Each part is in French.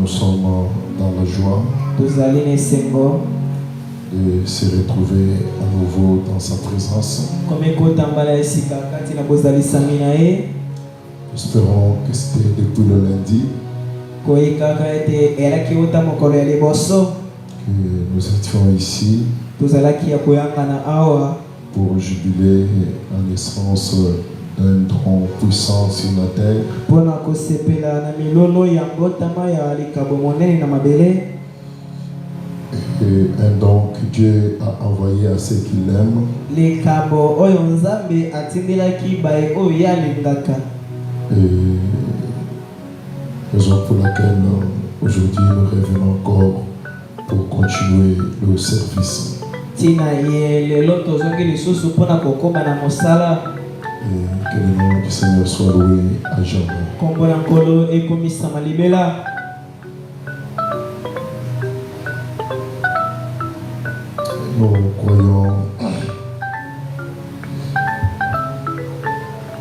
nous sommes dans la joie de se retrouver à nouveau dans sa présence. Espérons que c'était depuis le lundi que nous étions ici pour jubiler en l'essence d'un don puissant sur la terre. Et un don que Dieu a envoyé à ceux qui l'aiment. Et raison pour laquelle aujourd'hui nous revenons encore pour continuer le service. Et que le nom du Seigneur soit loué à jamais. Nous croyons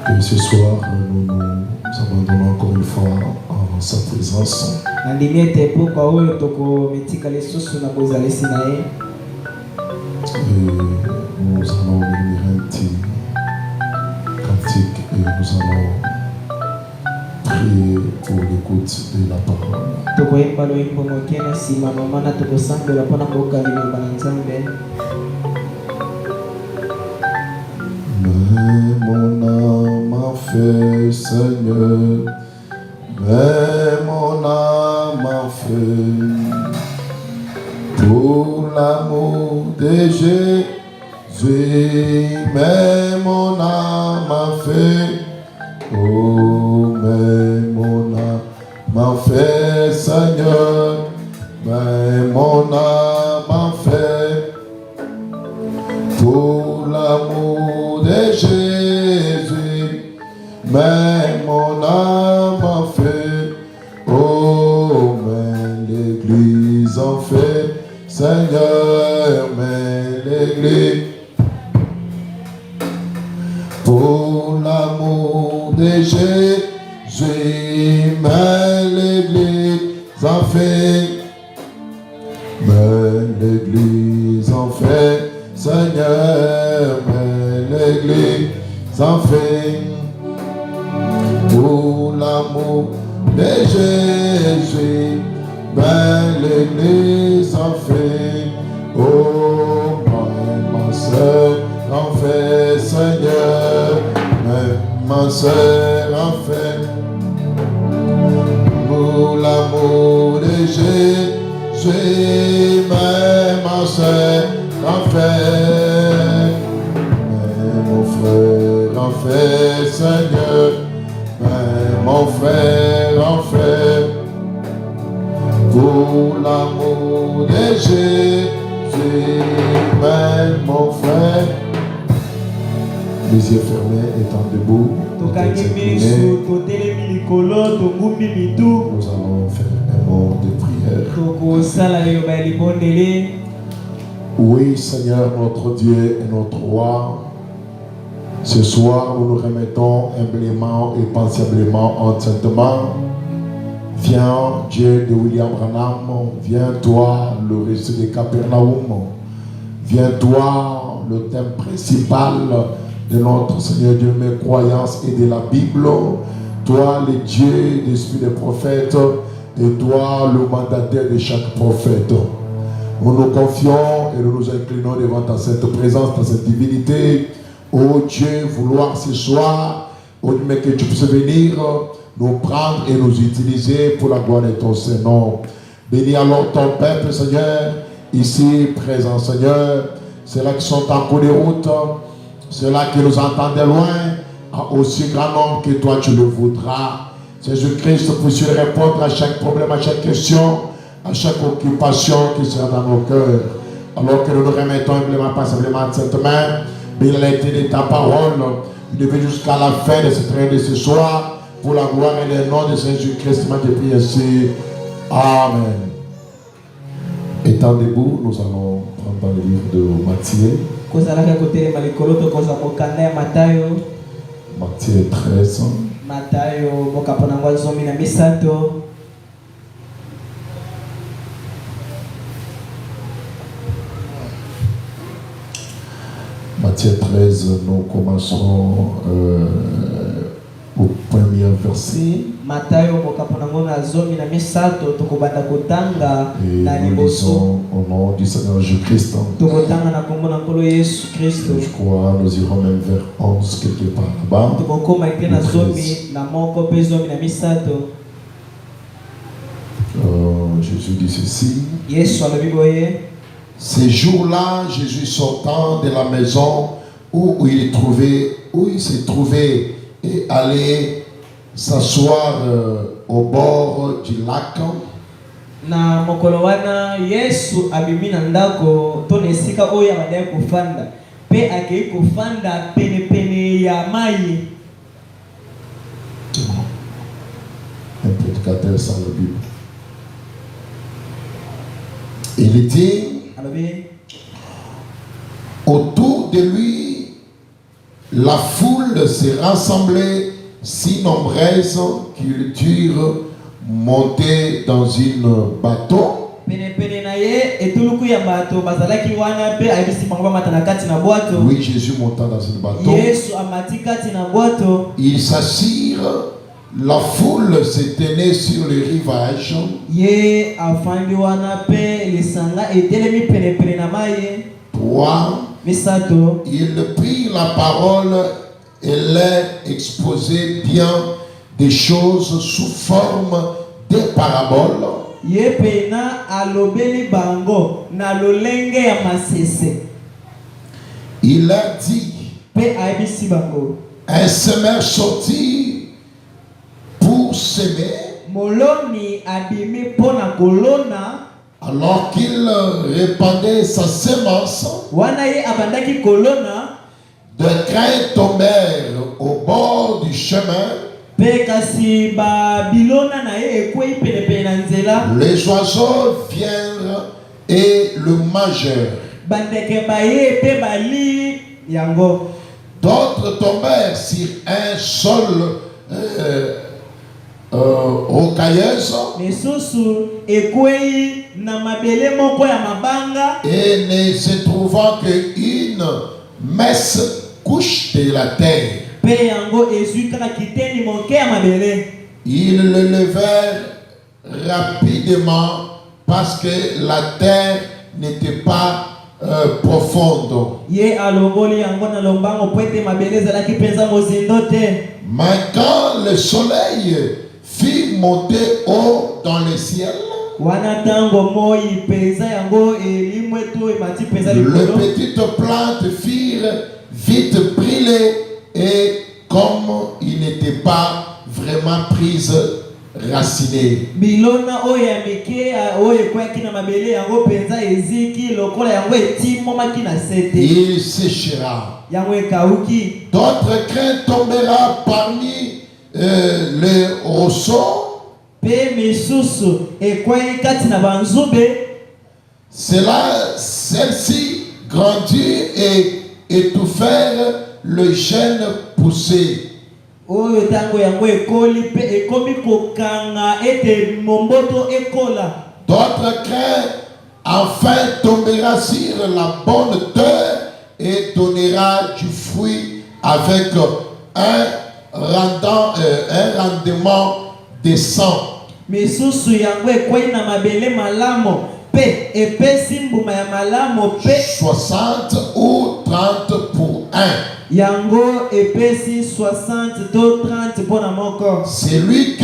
que ce soir nous nous abandonnons encore une fois en sa présence. Et nous allons lire un petit cantique et nous allons prier pour l'écoute de la parole. Mais mon âme a fait, Seigneur, mais mon âme a fait, pour l'amour de Jésus, mais mon âme a fait, oh, mais mon âme a fait, Seigneur, mais mon âme a fait, pour l'amour de Jésus, mais mon âme a fait, oh, mais l'Église en fait, Seigneur, mais l'Église, pour l'amour de Jésus, mais l'Église en fait, mais l'Église en fait, Seigneur, mais l'Église en fait, pour l'amour de Jésus, mais l'Église en fait, oh, ma soeur en fait, Seigneur, mais ma soeur en fait, pour l'amour de Jésus, mais ma soeur en fait, mais mon frère en fait, Seigneur, mais mon frère en fait, pour l'amour de Jésus, mais mon frère, les yeux fermés, étant debout, nous allons faire un mot de prière. Oui, Seigneur, notre Dieu et notre Roi, ce soir, nous nous remettons humblement et pensablement en saintement. Viens, Dieu de William Branham, viens toi, le récit de Capernaum, viens toi, le thème principal de notre Seigneur Dieu, mes croyances et de la Bible, toi, le Dieu d'esprit des prophètes, et toi, le mandataire de chaque prophète. Nous nous confions et nous nous inclinons devant ta sainte présence, ta sainte divinité. Oh Dieu, vouloir ce soir, oh Dieu, mais que tu puisses venir nous prendre et nous utiliser pour la gloire de ton Saint-Nom. Bénis alors ton peuple, Seigneur, ici présent, Seigneur. Ceux-là qui sont en cours de route, ceux-là qui nous entendent de loin, à aussi grand nombre que toi tu le voudras. Jésus-Christ puisse répondre à chaque problème, à chaque question, à chaque occupation qui sera dans nos cœurs. Alors que nous nous remettons humblement, passablement de cette main, bénis la été de ta parole, devait jusqu'à la fin de cette réunion de ce soir, pour la gloire et le nom de Jésus-Christ, je prie ainsi. Amen. Étant debout, nous allons prendre dans le livre de Matthieu. Matthieu 13. Matthieu 13, nous commencerons au premier verset. Et nous lisons au nom du Seigneur Jésus-Christ. Je crois nous irons même vers 11 quelque part là-bas. Jésus dit ceci. Ces jours-là, Jésus sortant de la maison où il s'est trouvé et allait s'asseoir au bord du lac. Na mokolo wana Yesu abimi na ndako to nesika oyo abadai kufanda pe akei kufanda pene ya mai. Un prédicateur sans la Bible. Il dit autour de lui, la foule s'est rassemblée si nombreuse qu'ils durent monter dans une bateau. Oui, Jésus montant dans une bateau. Ils s'assirent. La foule se tenait sur le rivage. Il prit la parole et leur exposait bien des choses sous forme de paraboles. Il leur dit, un semeur sortit pour semer. Alors qu'il répandait sa semence, des grains tombèrent au bord du chemin. Les oiseaux vinrent et le mangèrent. D'autres tombèrent sur un sol rocailleuse et ne se trouvant qu'une mince couche de la terre. Ils le levèrent rapidement parce que la terre n'était pas profonde. Mais quand le soleil fit monter haut dans le ciel, les petites plantes firent vite brûler et comme il n'était pas vraiment prise racinées. Il séchera. D'autres grains tombera parmi les roseaux. Celle-ci grandit et étouffèrent le jeune poussé. D'autres grains enfin tombera sur la bonne terre et donnera du fruit avec un rendement décent. 60 ou 30 pour un. C'est lui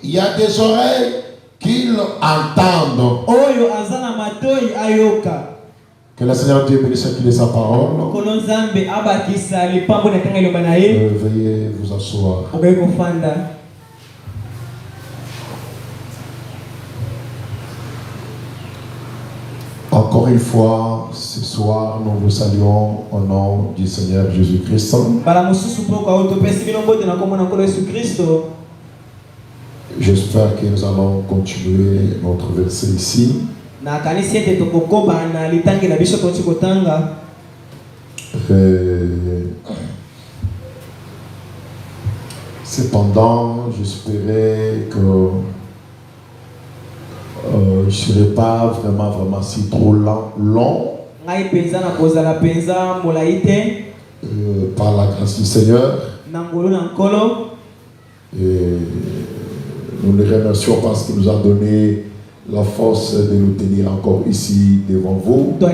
qui a des oreilles qu'il entende. Que le Seigneur Dieu bénisse qui lit sa parole. Veuillez vous asseoir. Encore une fois, ce soir, nous vous saluons au nom du Seigneur Jésus-Christ. J'espère que nous allons continuer notre verset ici. Cependant, j'espérais que je ne serai pas vraiment si trop long. ngai penza na kozala penza molai te par la grâce du Seigneur. na ngolo na nkolo. Et nous le remercions parce qu'il nous a donné la force de nous tenir encore ici devant vous. Je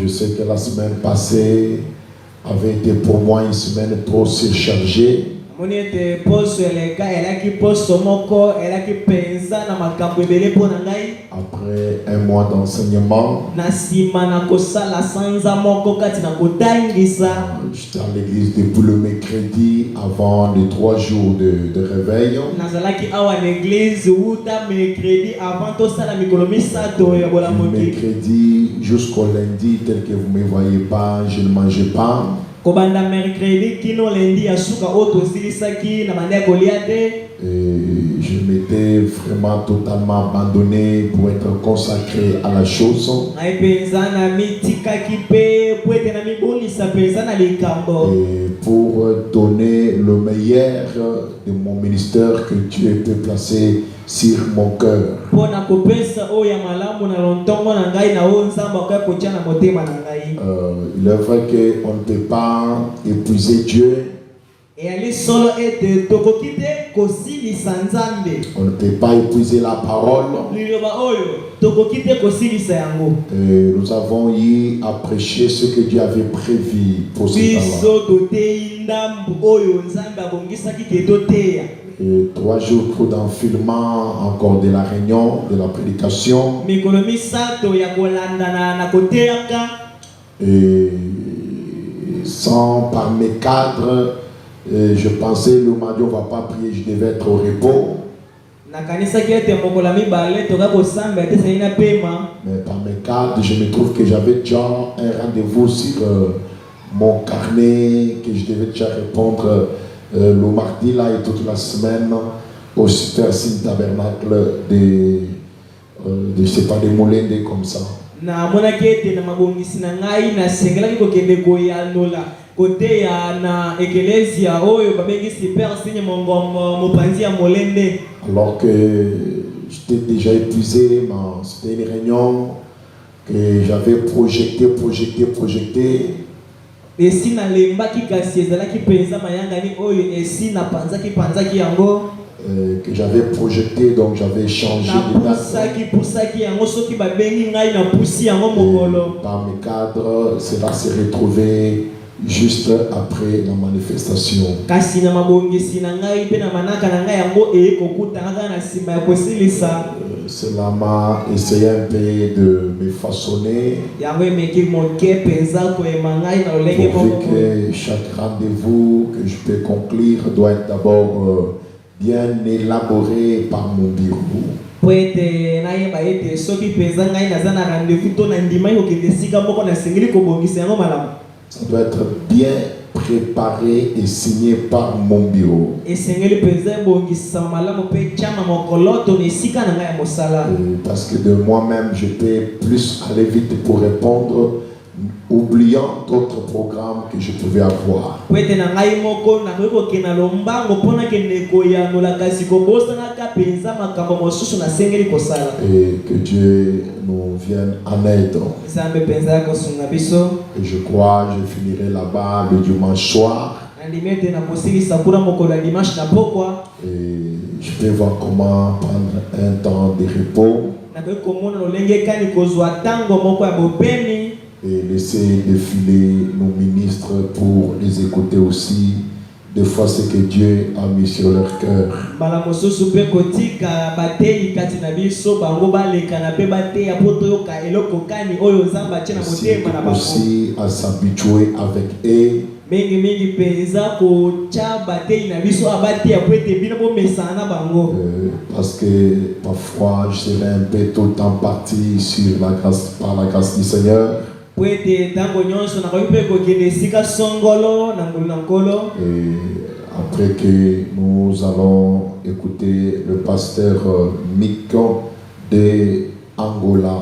sais que la semaine passée avait été pour moi une semaine trop surchargée. Après un mois d'enseignement, j'étais à l'église depuis le mercredi avant les 3 jours de réveil. Du mercredi jusqu'au lundi, tel que vous ne me voyez pas, je ne mangeais pas. Et je m'étais vraiment totalement abandonné pour être consacré à la chose. Et pour donner le meilleur de mon ministère que Dieu peut placer sur mon cœur. Il est vrai qu'on ne peut pas épuiser Dieu. On ne peut pas épuiser la parole. Et nous avons eu à prêcher ce que Dieu avait prévu pour ce temps-là. Et 3 jours d'enfilement encore de la réunion, de la prédication. Et sans par mes cadres, je pensais le mardi on ne va pas prier, je devais être au repos. Mais par mes cadres, je me trouve que j'avais déjà un rendez-vous sur mon carnet, que je devais déjà répondre le mardi là et toute la semaine au Super Signe Tabernacle de je sais pas, des Molendés comme ça. Alors que j'étais déjà épuisé, c'était une réunion que j'avais projeté. Que j'avais projeté, donc j'avais changé de date. Par mes cadres, cela s'est retrouvé juste après la manifestation. Cela m'a essayé un peu de me façonner. Pourvu que chaque rendez-vous que je peux conclure doit être d'abord bien élaboré par mon bureau. Ça doit être bien préparé et signé par mon bureau. Parce que de moi-même, je peux plus aller vite pour répondre, oubliant d'autres programmes que je pouvais avoir. Et que Dieu nous vienne en aide. Et je crois que je finirai là-bas le dimanche soir. Et je peux voir comment prendre un temps de repos. Et laisser défiler nos ministres pour les écouter aussi, des fois ce que Dieu a mis sur leur cœur. Aussi à s'habituer avec eux. Parce que parfois je serai un peu tout le temps parti par la grâce du Seigneur. Et après que nous allons écouter le pasteur Miko de Angola,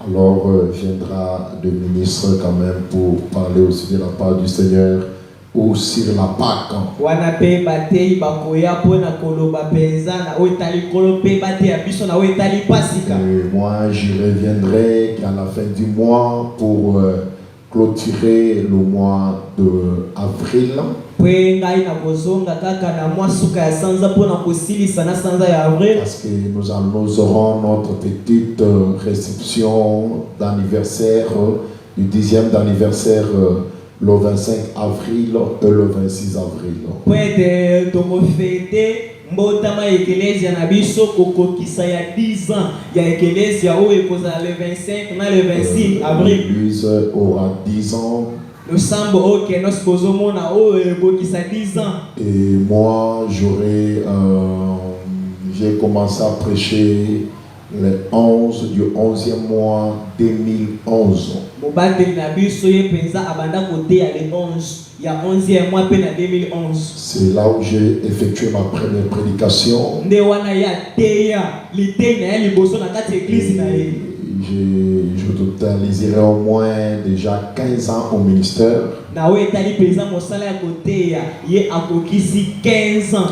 alors viendra le ministre quand même pour parler aussi de la part du Seigneur ou sur la Pâque. wana pe batei bakoya pona koloba penza na otali kolo pe bate ya biso na otali pasika. Et moi j'y reviendrai qu'à la fin du mois pour clôturer le mois de avril. Pe ngai na kozonga kaka na mwa suka ya sanza pona kosilisa na sanza ya avril. Parce que nous aurons notre petite réception d'anniversaire, du 10e d'anniversaire le 25 avril et le 26 avril. Pwede tomo fete mbotama ekelezia na biso kokokisa ya 10 ans ya ekelezia oyo ekozala le 25 na le 26 avril. L'église aura 10 ans. Le sambo oke nos bozomona oyo ekokisa 10 ans. Et moi j'ai commencé à prêcher le 11 du 11e mois 2011. Mobandeli na biso ye penza abanda kote ya le 11 ya 11e mois pe na 2011. C'est là où j'ai effectué ma première prédication. Nde wana ya teya litei na ya liboso na kati église na ye. Je totaliserai au moins déjà 15 ans au ministère. Na we etali penza mosala ya kote ya ye akokisi 15 ans.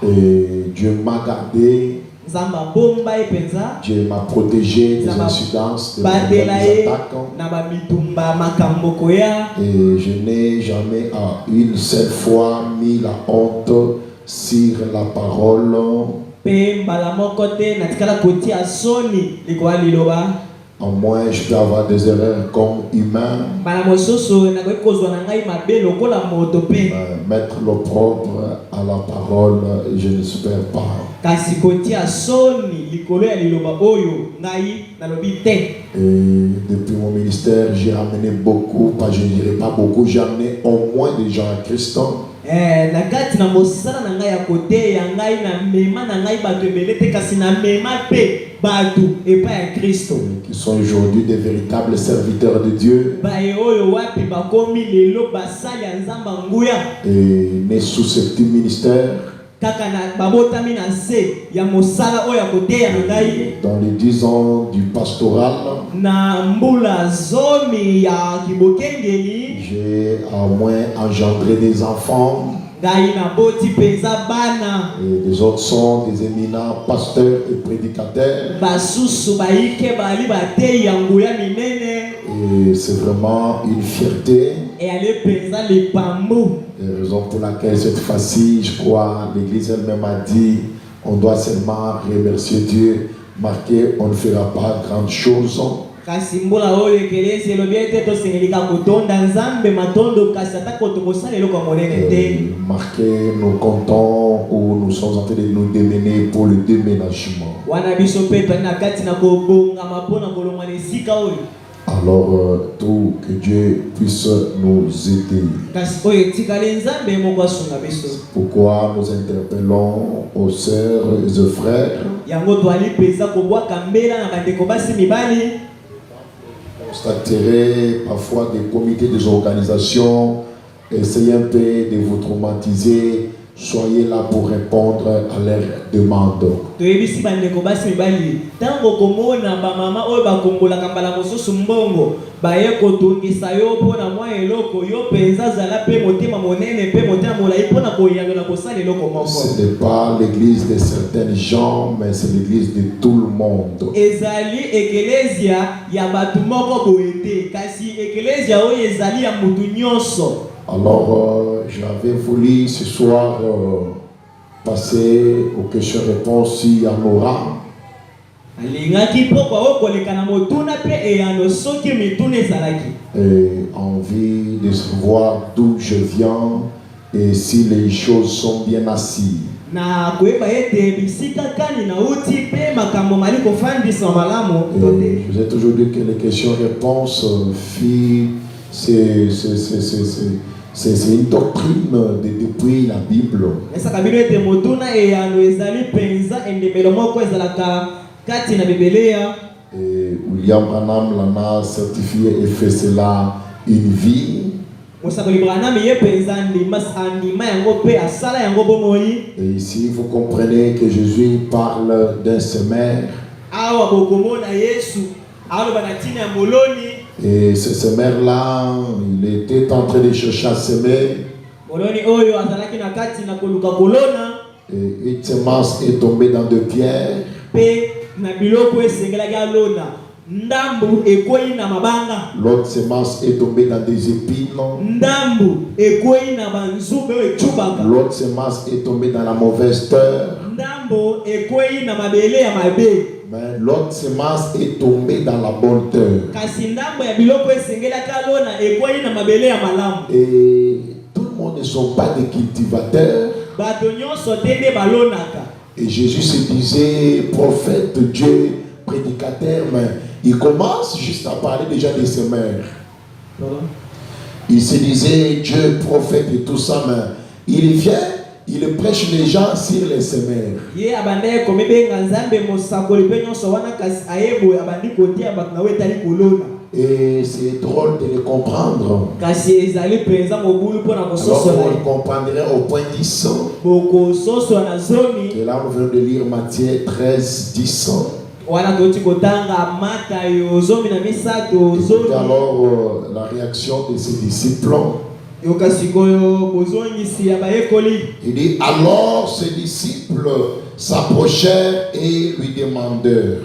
Et Dieu m'a gardé. Zamba bomba e penza. Dieu m'a protégé des incidences, des attaques. Et je n'ai jamais à une seule fois mis la honte sur la parole. En moins, je peux avoir des erreurs comme humain. Mettre l'opprobre à la parole, je n'espère pas. Et depuis mon ministère, j'ai ramené beaucoup, pas je ne dirais pas beaucoup, j'ai amené au moins des gens à Christ. Qui sont aujourd'hui des véritables serviteurs de Dieu. Et nés sous ce petit ministère. Dans les 10 ans du pastoral, j'ai au moins engendré des enfants. Et les autres sont des éminents pasteurs et prédicateurs. Et c'est vraiment une fierté. Et raison pour laquelle cette fois-ci, je crois, l'Église elle-même a dit, on doit seulement remercier Dieu, marquer, on ne fera pas grande chose. Marquer nos cantons où nous sommes en train de nous démener pour le déménagement. Alors, tout que Dieu puisse nous aider. Pourquoi nous interpellons aux sœurs et aux frères? Constaterez parfois des comités, des organisations, essayez un peu de vous traumatiser. Soyez là pour répondre à leurs demandes. Ce n'est pas l'église de certains gens, mais c'est l'église de tout le monde. Alors, j'avais voulu ce soir passer aux questions-réponses s'il y en aura. Et envie de savoir d'où je viens et si les choses sont bien assises. Je vous ai toujours dit que les questions-réponses, c'est une doctrine depuis la Bible. Et William Branham l'a certifié et fait cela une vie. Et ici, vous comprenez que Jésus parle d'un semeur. Et ce semeur-là, il était en train de chercher à semer. Boloni oyo azalaki na kati na koluka kolona. Et une semence est tombée dans deux pierres. Pe na biloko esengelaki alona. Ndambu ekoi na mabanga. L'autre semence est tombée dans des épines. Ndambu ekoi na banzube echubaka. L'autre semence est tombée dans la mauvaise terre. Ndambu ekoi na mabele ya mabe. Mais l'autre semence est tombée dans la bonne terre. Kasi ndambu ya biloko esengelaki alona ekoi na mabele ya malamu. Et tout le monde ne sont pas des cultivateurs. Bato nyonso tende balonaka. Et Jésus se disait prophète, Dieu, prédicateur, mais il commence juste à parler déjà des semeurs. Il se disait Dieu, prophète et tout ça, mais il vient, il prêche les gens sur les semeurs. Et c'est drôle de le comprendre. Alors on le comprendrait au point 10. Et là on vient de lire Matthieu 13, 10. Écoutez alors la réaction de ses disciples. Il dit alors ses disciples s'approchèrent et lui demandèrent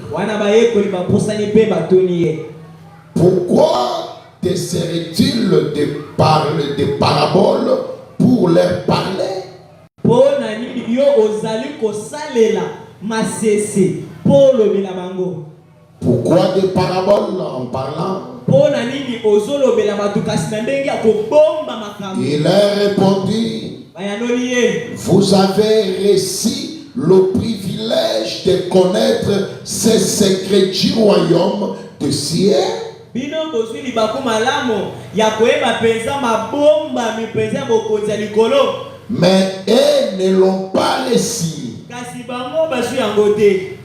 pourquoi te serait-il de parler des paraboles pour leur parler? Pourquoi des paraboles en parlant? Il leur répondit, vous avez reçu le privilège de connaître ces secrets du royaume de ciel. Mais eux ne l'ont pas reçu.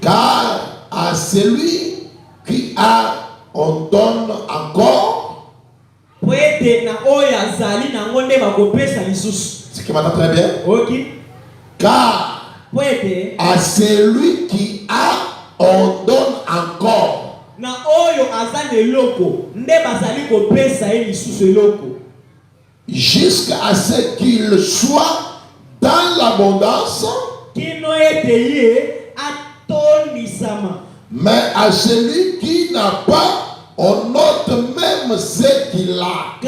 Car à celui qui a, on donne encore. Ce qui m'entend très bien. Car à celui qui a, on donne encore. Jusqu'à ce qu'il soit dans l'abondance. Mais à celui qui n'a pas, on note même ce qu'il a.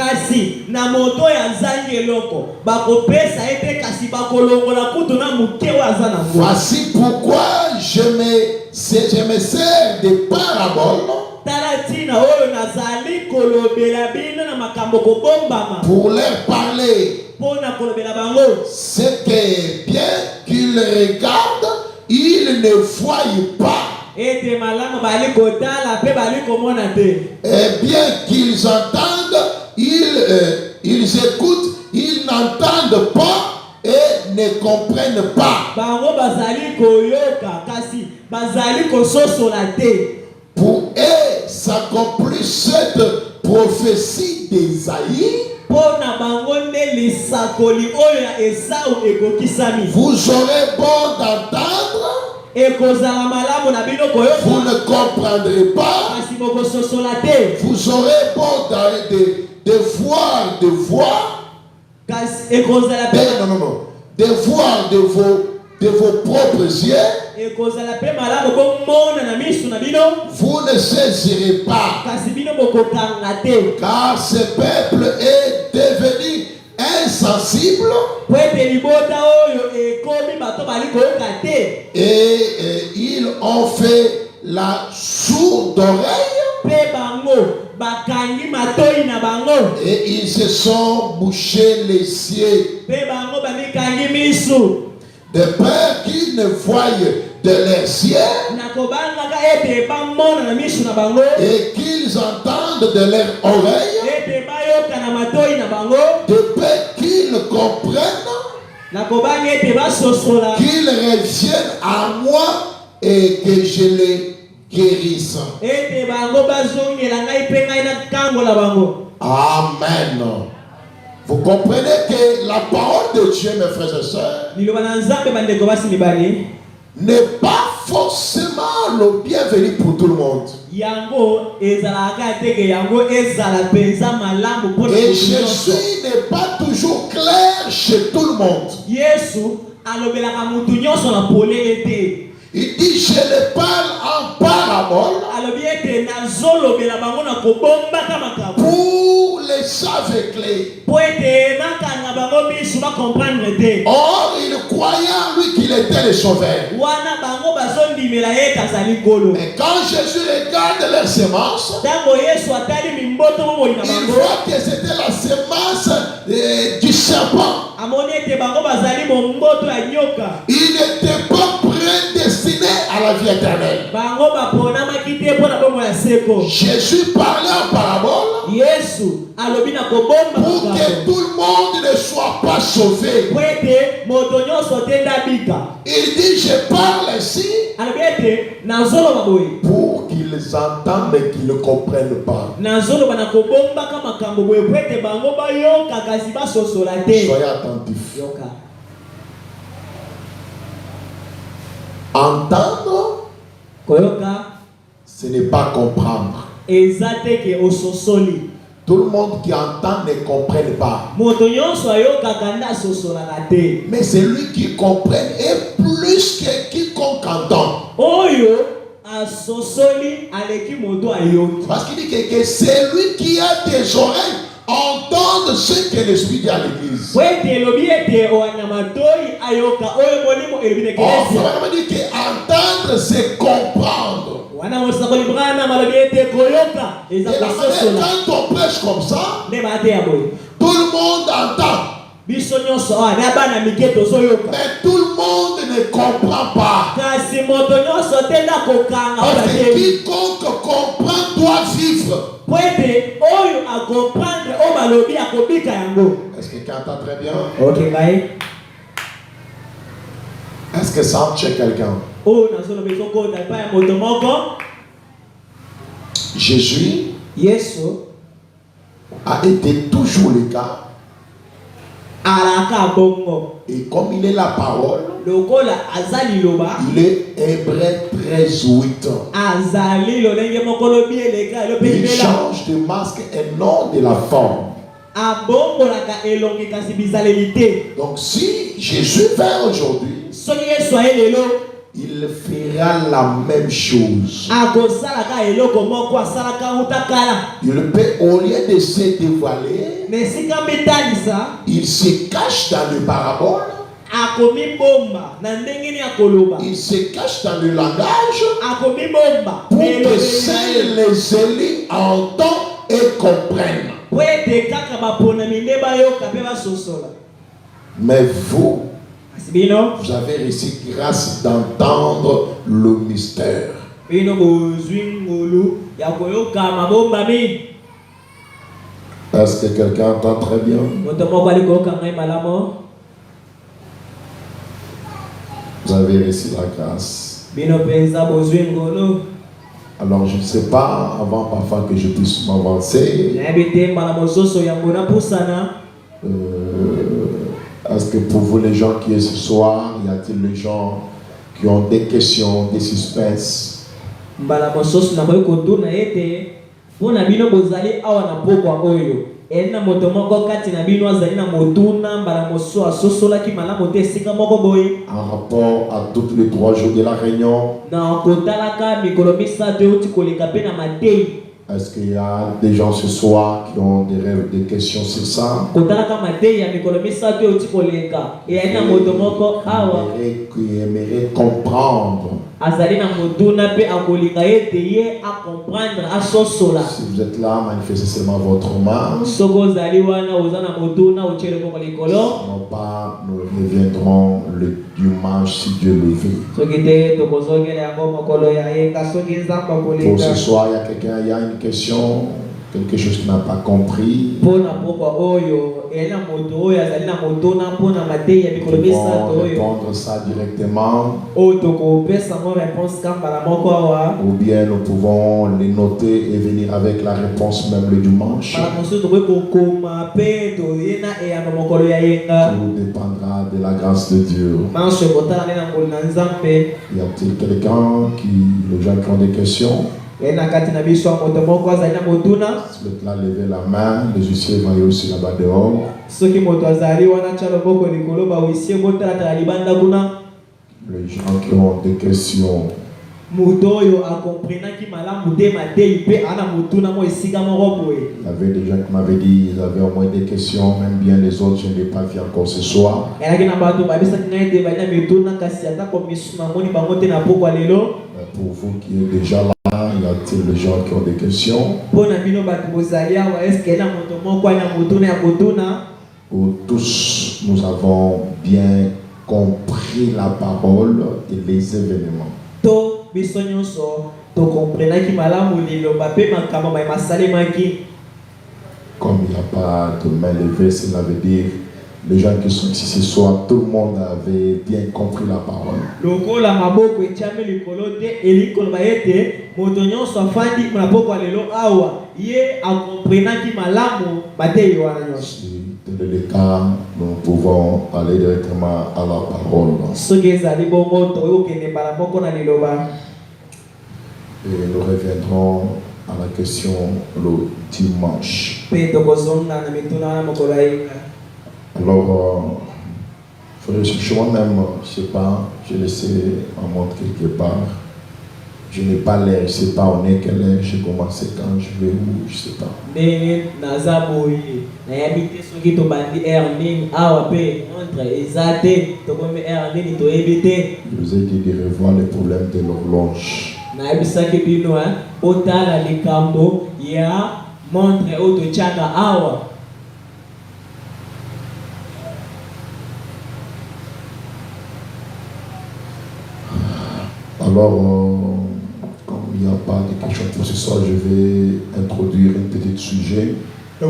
Voici pourquoi je me sers des paraboles pour leur parler. C'est que bien qu'ils regardent, ils ne voient pas. Et bien qu'ils entendent, ils écoutent, ils n'entendent pas et ne comprennent pas. Pour eux, s'accomplit cette prophétie d'Ésaïe. Vous aurez beau d'entendre, vous ne comprendrez pas. Vous aurez beau de voir, de voir. De voir de vos propres yeux. Vous ne saisirez pas. Car ce peuple est devenu insensible. Et ils ont fait la sourde oreille. Et ils se sont bouchés les yeux. De peur qu'ils ne voient de leurs yeux et qu'ils entendent de leurs oreilles, de peur qu'ils comprennent, qu'ils reviennent à moi et que je les guérisse. Amen. Vous comprenez que la parole de Dieu, mes frères et sœurs, n'est pas forcément le bienvenu pour tout le monde. Et Jésus n'est pas toujours clair chez tout le monde. Yesu alobelaka mutu nyonso na polele te. Il dit, je les parle en parabole Alobi ete nazolobela bango na kobombaka makambo. pour les aveugler. Po ete nakanga bango biso bakomprendre te. Or, il croyait en lui qu'il était le sauveur. Wana bango bazondimela ete azali nkolo. Mais quand Jésus regarde leurs semences, Ntango Yesu atali mimboto bomoi na il bango, voit que c'était la semence du serpent. amoni ete bango bazali momboto ya nyoka. Il n'était pas prédestiné à la vie éternelle. Bango baponamaki te mpo na bomoi ya seko. Jésus parlait en parabole Yesu alobi na kobomba pour que makambo. tout le monde ne soit pas sauvé. Po ete moto nyonso te ndabika. Il dit, je parle ici Alobi ete nazoloba boye. pour qu'ils entendent et qu'ils ne comprennent pas. Nazoloba na kobombaka makambo boye po ete bango bayoka kasi basosola te. Soyez attentifs. Yoka. Entendre, Koyoka ce n'est pas comprendre. eza te ke ososoli. Tout le monde qui entend ne comprenne pas. Moto nyonso ayokaka nde asosolaka te. Mais celui qui comprend est plus que quiconque entend. Oyo asosoli aleki moto ayoki. Parce qu'il dit que celui qui a des oreilles entende ce que l'Esprit dit à l'église. Po ete elobi ete owana matoi ayoka oyo molimo elobi na Or, eklezia. vraiment dit que entendre, c'est comprendre. Wana mosakoli brana malobi ete koyoka Et eza la manière, kososola. quand on prêche comme ça, Nde bateya boye. tout le monde entend. Biso nyonso awa na bana mike tozoyoka. Mais tout le monde ne comprend pas. Kasi moto nyonso te nda kokanga Parce oyo que te. quiconque comprend doit vivre. Po ete oyo akomprendre oyo balobi akobika yango. Est-ce que quelqu'un entend très bien? Ok ngai. Est-ce que ça chez quelqu'un? Oyo nazoloba ezokota epai ya moto moko. Jésus Yesu a été toujours le cas. alaka bongo. Et comme il est la parole, Lokola azali loba. il est Hébreu 13:8. Azali lolenge moko lobi eleka Il elopelibela. change de masque et non de la forme. Abombolaka elongi kasi bizaleli te. Donc si Jésus vient aujourd'hui, Soki Yesu aye lelo il fera la même chose. akosalaka eloko moko asalaka uta kala. Il peut, au lieu de se dévoiler, Na esika mitalisa il se cache dans le parabole, akomibomba na ndenge nini akoloba. il se cache dans le langage Akomibomba pour que seuls les élus entendent et comprennent. po ete kaka baponami nde bayoka mpe basosola. Mais vous, Kasi bino vous avez reçu grâce d'entendre le mystère. bino bozwi ngolu ya koyoka mabombami. Est-ce que quelqu'un entend très bien? Moto moko ali koyoka ngai malamu. Vous avez reçu la grâce. Bino mpenza bozwi ngolu. Alors je ne sais pas, avant parfois que je puisse m'avancer, nayebi te mbala mosusu yango napusana. est-ce que pour vous les gens qui est ce soir, y a-t-il des gens qui ont des questions, des suspens? Mbala mosusu nakoki kotuna ete mpona bino bozali awa na pokwa oyo ena moto moko kati na bino azali na motuna mbala mosusu asosolaki malamu te esika moko boye En rapport à tous les 3 jours de la réunion, na kotalaka mikolo misato euti koleka mpe na matei. est-ce qu'il y a des gens ce soir qui ont des rêves, des questions sur ça? Kotalaka matei ya mikolo misato euti koleka eyali na moto moko awa Qui aimerait comprendre. azali na motuna mpe akolinga ete ye acomprendre asosola. Si vous êtes là, manifestez seulement votre main. Soki ozali wana oza na motuna otyele moko likolo. Non pas, nous reviendrons le dimanche si Dieu le veut. Soki te tokozongela yango mokolo ya yenga soki nzambe Pour ce akolinga. soir, il y a quelqu'un, il y a une question, quelque chose qui n'a pas compris. Mpona pokwa oyo eyali na moto oyo azali na motuna mpona matei ya mikolo Nous misato pouvons oyo répondre ça directement, oyo tokopesa ngo réponse kambala moko awa. ou bien nous pouvons les noter et venir avec la réponse même le dimanche. Mbala mosusu tokoki kokoma mpe toye na eyamba mokolo ya yenga. Tout dépendra de la grâce de Dieu. manso ekotala nde na ngolu na nzambe. Y a-t-il quelqu'un qui, les gens qui ont des questions? Et na kati na biso moto moko azali na motuna. Si le clan levait la main, les huissiers vont aussi là-bas dehors. Soki moto azali wana cha loboko likolo ba huissier botala ta libanda kuna. Les gens qui ont des questions. Mudoyo a comprenaki malamu te matei pe ana mutuna mo esika moko boye. Il y avait des gens qui m'avaient dit ils avaient au moins des questions, même bien les autres, je ne l'ai pas vu encore ce soir. Pour vous qui êtes déjà là, y a-t-il des gens qui ont des questions? Pour tous, nous avons bien compris la parole et les événements. Comme il n'y a pas de main levée, cela veut dire les gens qui sont ici ce soir, tout le monde avait bien compris la parole. Si tel est le cas, nous pouvons aller directement à la parole. Et nous reviendrons à la question le dimanche. Alors, moi-même, je ne sais pas, je laissé en montre quelque part. Je n'ai pas l'air, je ne sais pas on est quelle heure, j'ai commencé quand, je vais où, je ne sais pas. Je vous ai dit de revoir les problèmes de l'horloge. Alors, comme il n'y a pas de questions pour ce soir, je vais introduire un petit sujet. Je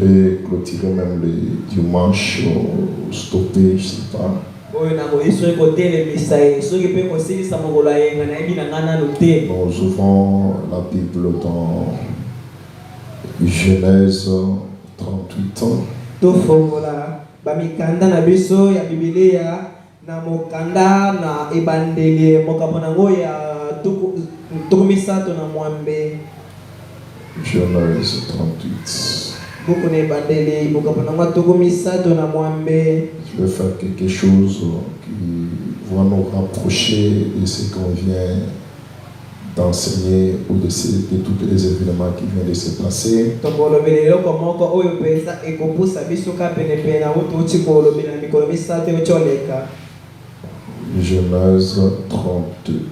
vais clôturer même le dimanche, stopper, je ne sais pas. Nous ouvrons la Bible dans Genèse 38 ans. Genèse 38. Je vais faire quelque chose qui va nous rapprocher de ce qu'on vient d'enseigner ou de tous les événements qui viennent de se passer. Genèse 38.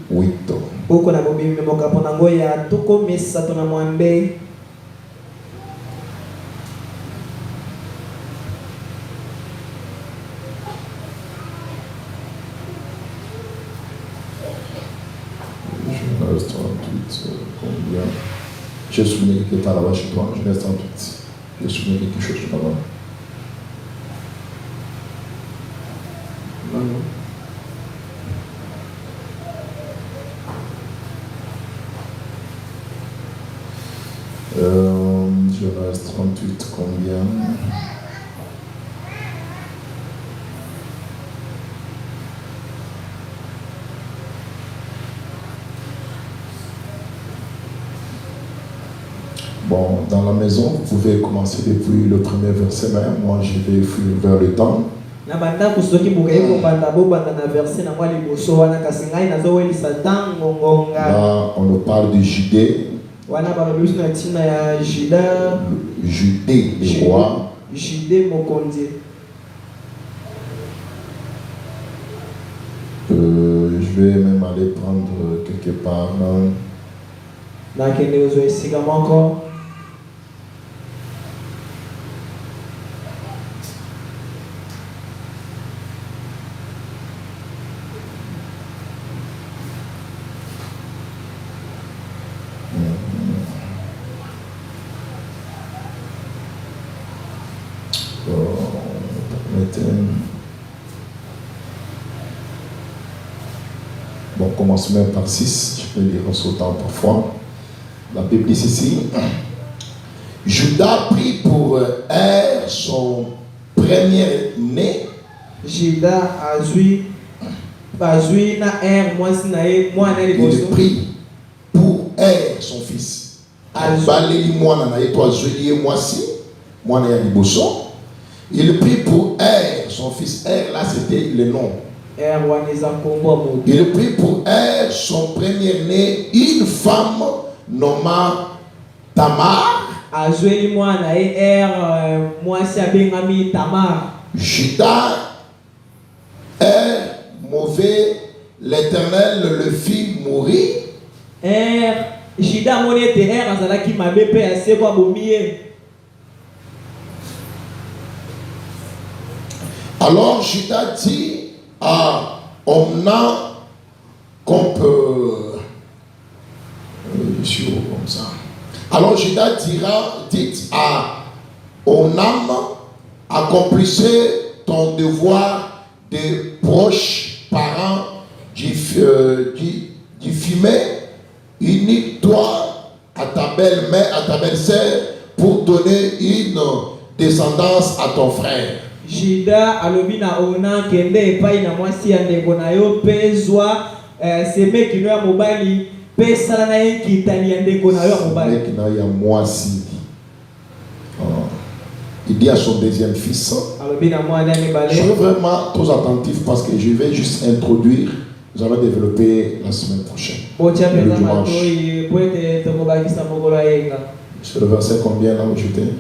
Genèse 38, combien? J'ai souligné quelque part là-bas chez toi, Genèse 38. J'ai souligné quelque chose là-bas. Genèse 38, combien? Bon, dans la maison, vous pouvez commencer depuis le premier verset, mais moi je vais fuir vers le temps. Là, on nous parle de Judée. Judée, le roi. Je vais même aller prendre quelque part. Bon, commence même par 6, je peux lire en sautant parfois. La Bible dit ici, Judas prit pour son première-né. Juda azui na mwasi na ye mwana liboso. Il prie pour son fils. Baleli mwana na ye to azui ye mwasi mwana ya liboso. Il prie pour son fils. Là c'était le nom. Il prie pour son premier-né, une femme nommée Tamar. Juda est mauvais, l'Éternel le fit mourir. Alors Juda dit à Omna qu'on peut comme ça. Alors Juda dit à Onam, accomplissez ton devoir de proche parent du fumé, unis-toi à ta belle-mère, à ta belle-sœur pour donner une descendance à ton frère. Juda alobina ona kende epai na mwasi ya ndeko na yo pezwa seme kino ya mobali pesala na ye kitani ya ndeko na yo ya mobali kino ya mwasi. Il dit à son deuxième fils. Je suis vraiment trop attentif parce que je vais juste introduire. Nous allons développer la semaine prochaine. Le dimanche. C'est le verset combien là où j'étais?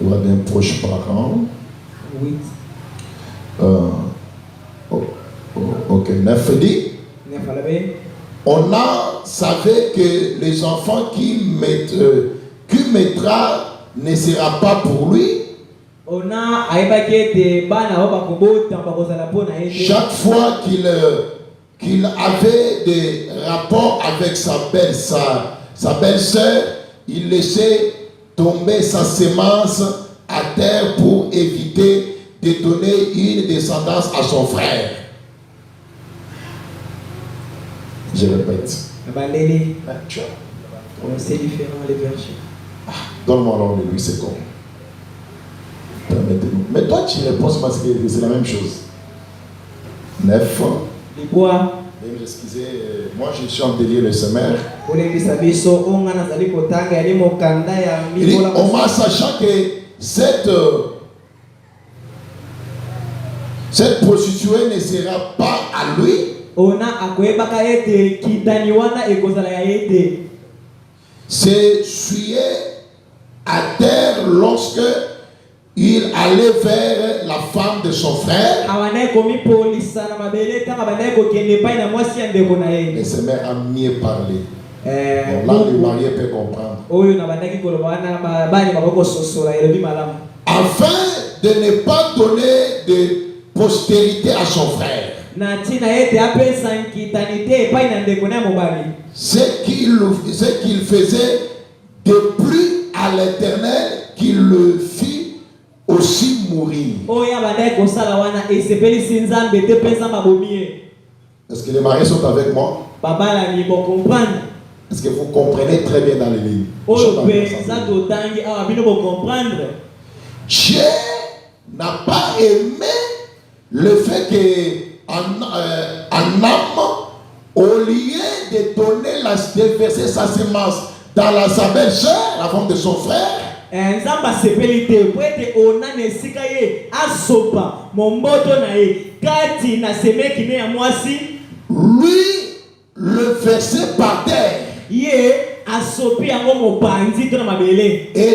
Il y aura d'un proche parent. 8. Ok, 9 dit. On a savait que les enfants qui mettra ne sera pas pour lui. Chaque fois qu'il avait des rapports avec sa belle-sœur, il laissait tomber sa semence à terre pour éviter de donner une descendance à son frère. Je répète. C'est différent les versets. Donne-moi alors le 8 secondes. Permettez-nous. Mais toi tu réponds parce que c'est la même chose. 9. Excusez, moi je suis en délire le sommaire. Il dit, Omar, sachant que cette prostituée ne sera pas à lui. C'est suyer à terre lorsque il allait vers la femme de son frère. Le Seigneur a mieux parlé. Bon, là, le marié peut comprendre. Afin de ne pas donner de postérité à son frère. Ce qu'il faisait de plus à l'Éternel qu'il le fit aussi mourir. Est-ce que les mariés sont avec moi? Est-ce que vous comprenez très bien dans les lignes? Dieu n'a pas aimé le fait qu'un homme, au lieu de donner de verser sa semence dans sa belle-sœur, la femme de son frère, lui le versait par terre. Et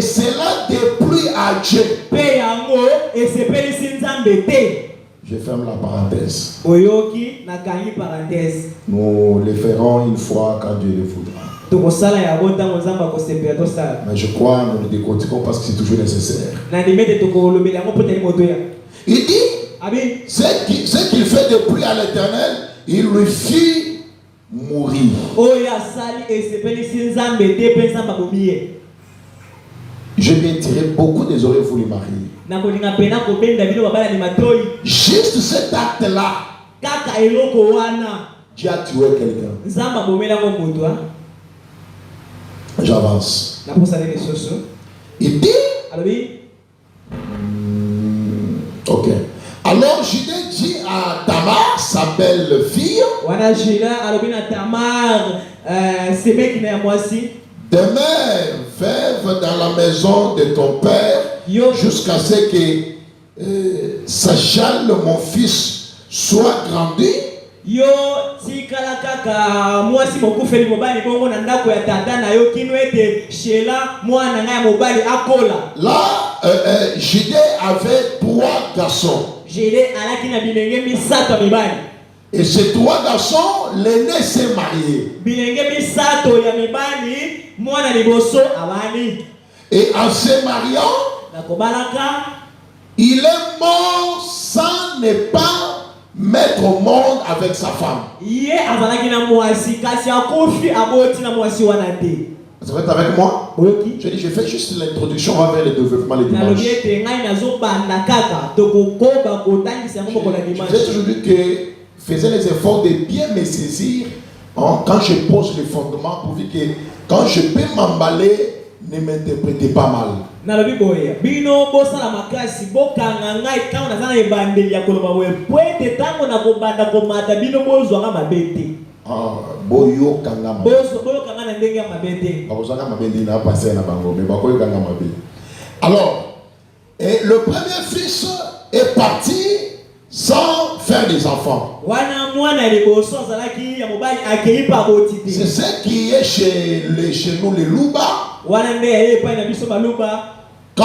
cela déplut à Dieu. Je ferme la parenthèse. Nous le ferons une fois quand Dieu le voudra. Mais je crois que nous le décortiquons parce que c'est toujours nécessaire. Il dit, ce qu'il fait de pluie à l'Éternel, il lui fit mourir. Je vais tirer beaucoup des oreilles pour les marier. Juste cet acte-là, Dieu a tué quelqu'un. J'avance. Il dit, Ok. Alors Judée dit à Tamar, sa belle fille, demeure veuve dans la maison de ton père jusqu'à ce que Sachal, mon fils, soit grandi. Yo tikala kaka mwasi mokufeli mobali bongo na ndako ya tata na yo kino ete Shela mwana na mobali akola. Là Judée avait 3 garçons. Judée alaki na bilenge misato mibali. Et ces 3 garçons, l'aîné s'est marié. Bilenge misato ya mibali mwana liboso abani. Et en se mariant, na kobalaka, il est mort sans ne pas mettre au monde avec sa femme. Yé azalaki na mwasi kasi akofi aboti na mwasi wana te. Vous êtes avec moi? Oui. Je dis, je fais juste l'introduction, on va vers le développement les dimanches. J'ai toujours dit que faisais les efforts de bien me saisir quand je pose les fondements pour dire que quand je peux m'emballer, ne m'interprétez pas mal. Boyo kangama. Alors, le premier fils est parti sans faire des enfants. C'est ce qui est chez nous les Louba. Quand,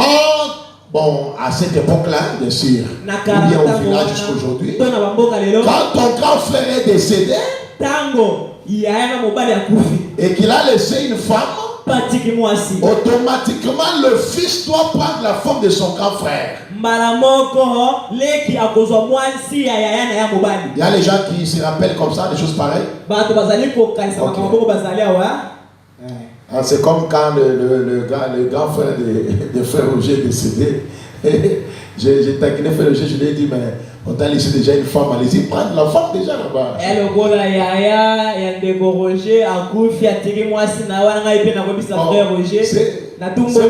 bon, à cette époque-là, bien sûr, ou bien au village jusqu'aujourd'hui, quand ton grand frère est décédé, et qu'il a laissé une femme, automatiquement le fils doit prendre la forme de son grand frère. Il y a les gens qui se rappellent comme ça, des choses pareilles. Okay. C'est comme quand le grand frère de frère Roger est décédé. J'ai taquiné frère Roger, je lui ai dit, mais on t'a laissé déjà une femme, allez-y, prendre la femme déjà là-bas. C'est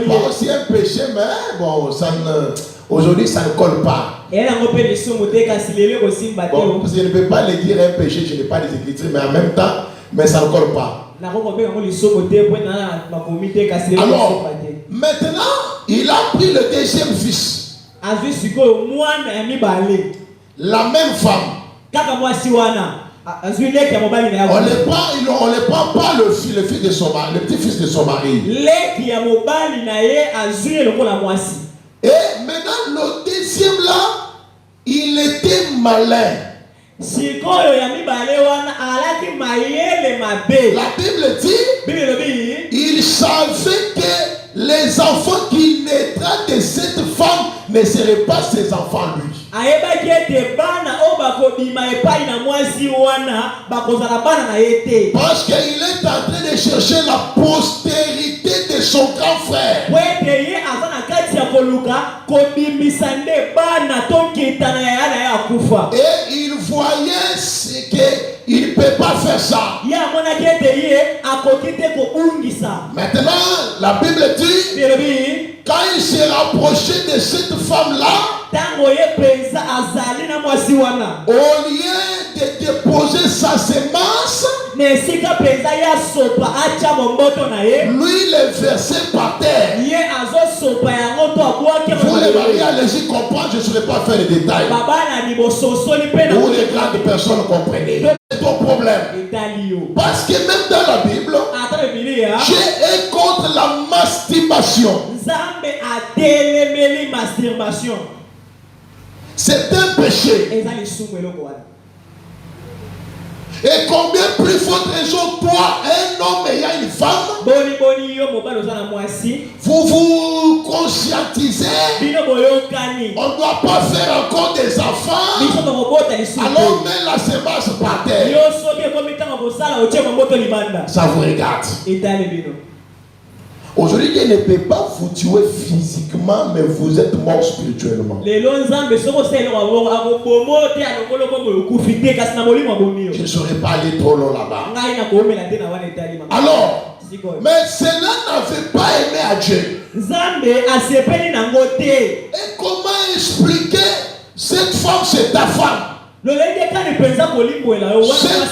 pas aussi un péché, mais bon, aujourd'hui ça ne colle pas. Bon, parce que je ne peux pas le dire un péché, je n'ai pas les écritures, mais en même temps, mais ça ne colle pas. Alors, maintenant, il a pris le deuxième fils. La même femme. On ne prend pas le fils de son mari, le petit-fils de son mari. Et maintenant, le deuxième là, il était malin. La Bible dit, il savait que les enfants qui naîtront de cette femme ne seraient pas ses enfants lui. Parce qu'il est en train de chercher la postérité de son grand frère. Et il voyait qu'il ne peut pas faire ça. Maintenant, la Bible dit, quand il s'est rapproché de cette femme-là, au lieu de déposer sa semence, lui le versait par terre. Vous les mariés, allez-y comprendre, je ne saurais pas faire les détails. Vous les grandes personnes comprenez. C'est ton problème. Parce que même dans la Bible, Dieu est contre la masturbation. C'est un péché. Et combien plus forte raison, toi, un homme ayant une femme, vous vous conscientisez, on ne doit pas faire encore des enfants, alors mets la semence par terre. Ça vous regarde. Aujourd'hui, Dieu ne peut pas vous tuer physiquement, mais vous êtes mort spirituellement. Je ne saurais pas aller trop loin là-bas. Alors, mais cela n'avait pas aimé à Dieu. Et comment expliquer Cette femme, c'est ta femme. Cet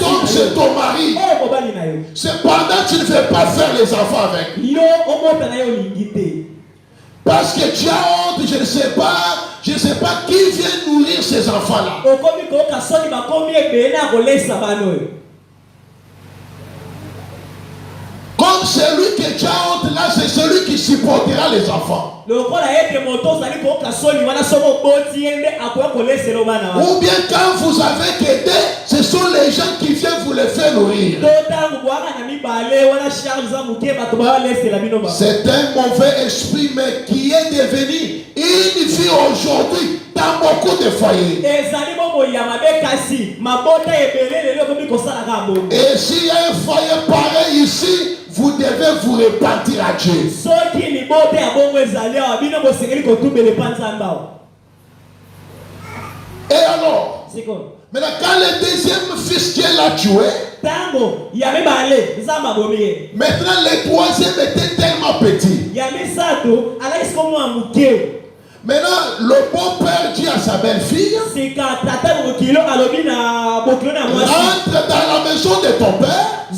homme, c'est ton mari. Cependant, tu ne veux pas faire les enfants avec. Parce que tu as honte, je ne sais pas qui vient nourrir ces enfants-là. Comme celui que tu as honte là, c'est celui qui supportera les enfants. Ou bien quand vous avez quitté, ce sont les gens qui viennent vous les faire nourrir. C'est un mauvais esprit, mais qui est devenu une vie aujourd'hui dans beaucoup de foyers. Et s'il y a un foyer pareil ici, vous devez vous repentir à Dieu. Et alors, maintenant quand le deuxième fils qui l'a tué, maintenant le troisième était tellement petit. Maintenant, le beau-père dit à sa belle-fille, rentre dans la maison de ton père,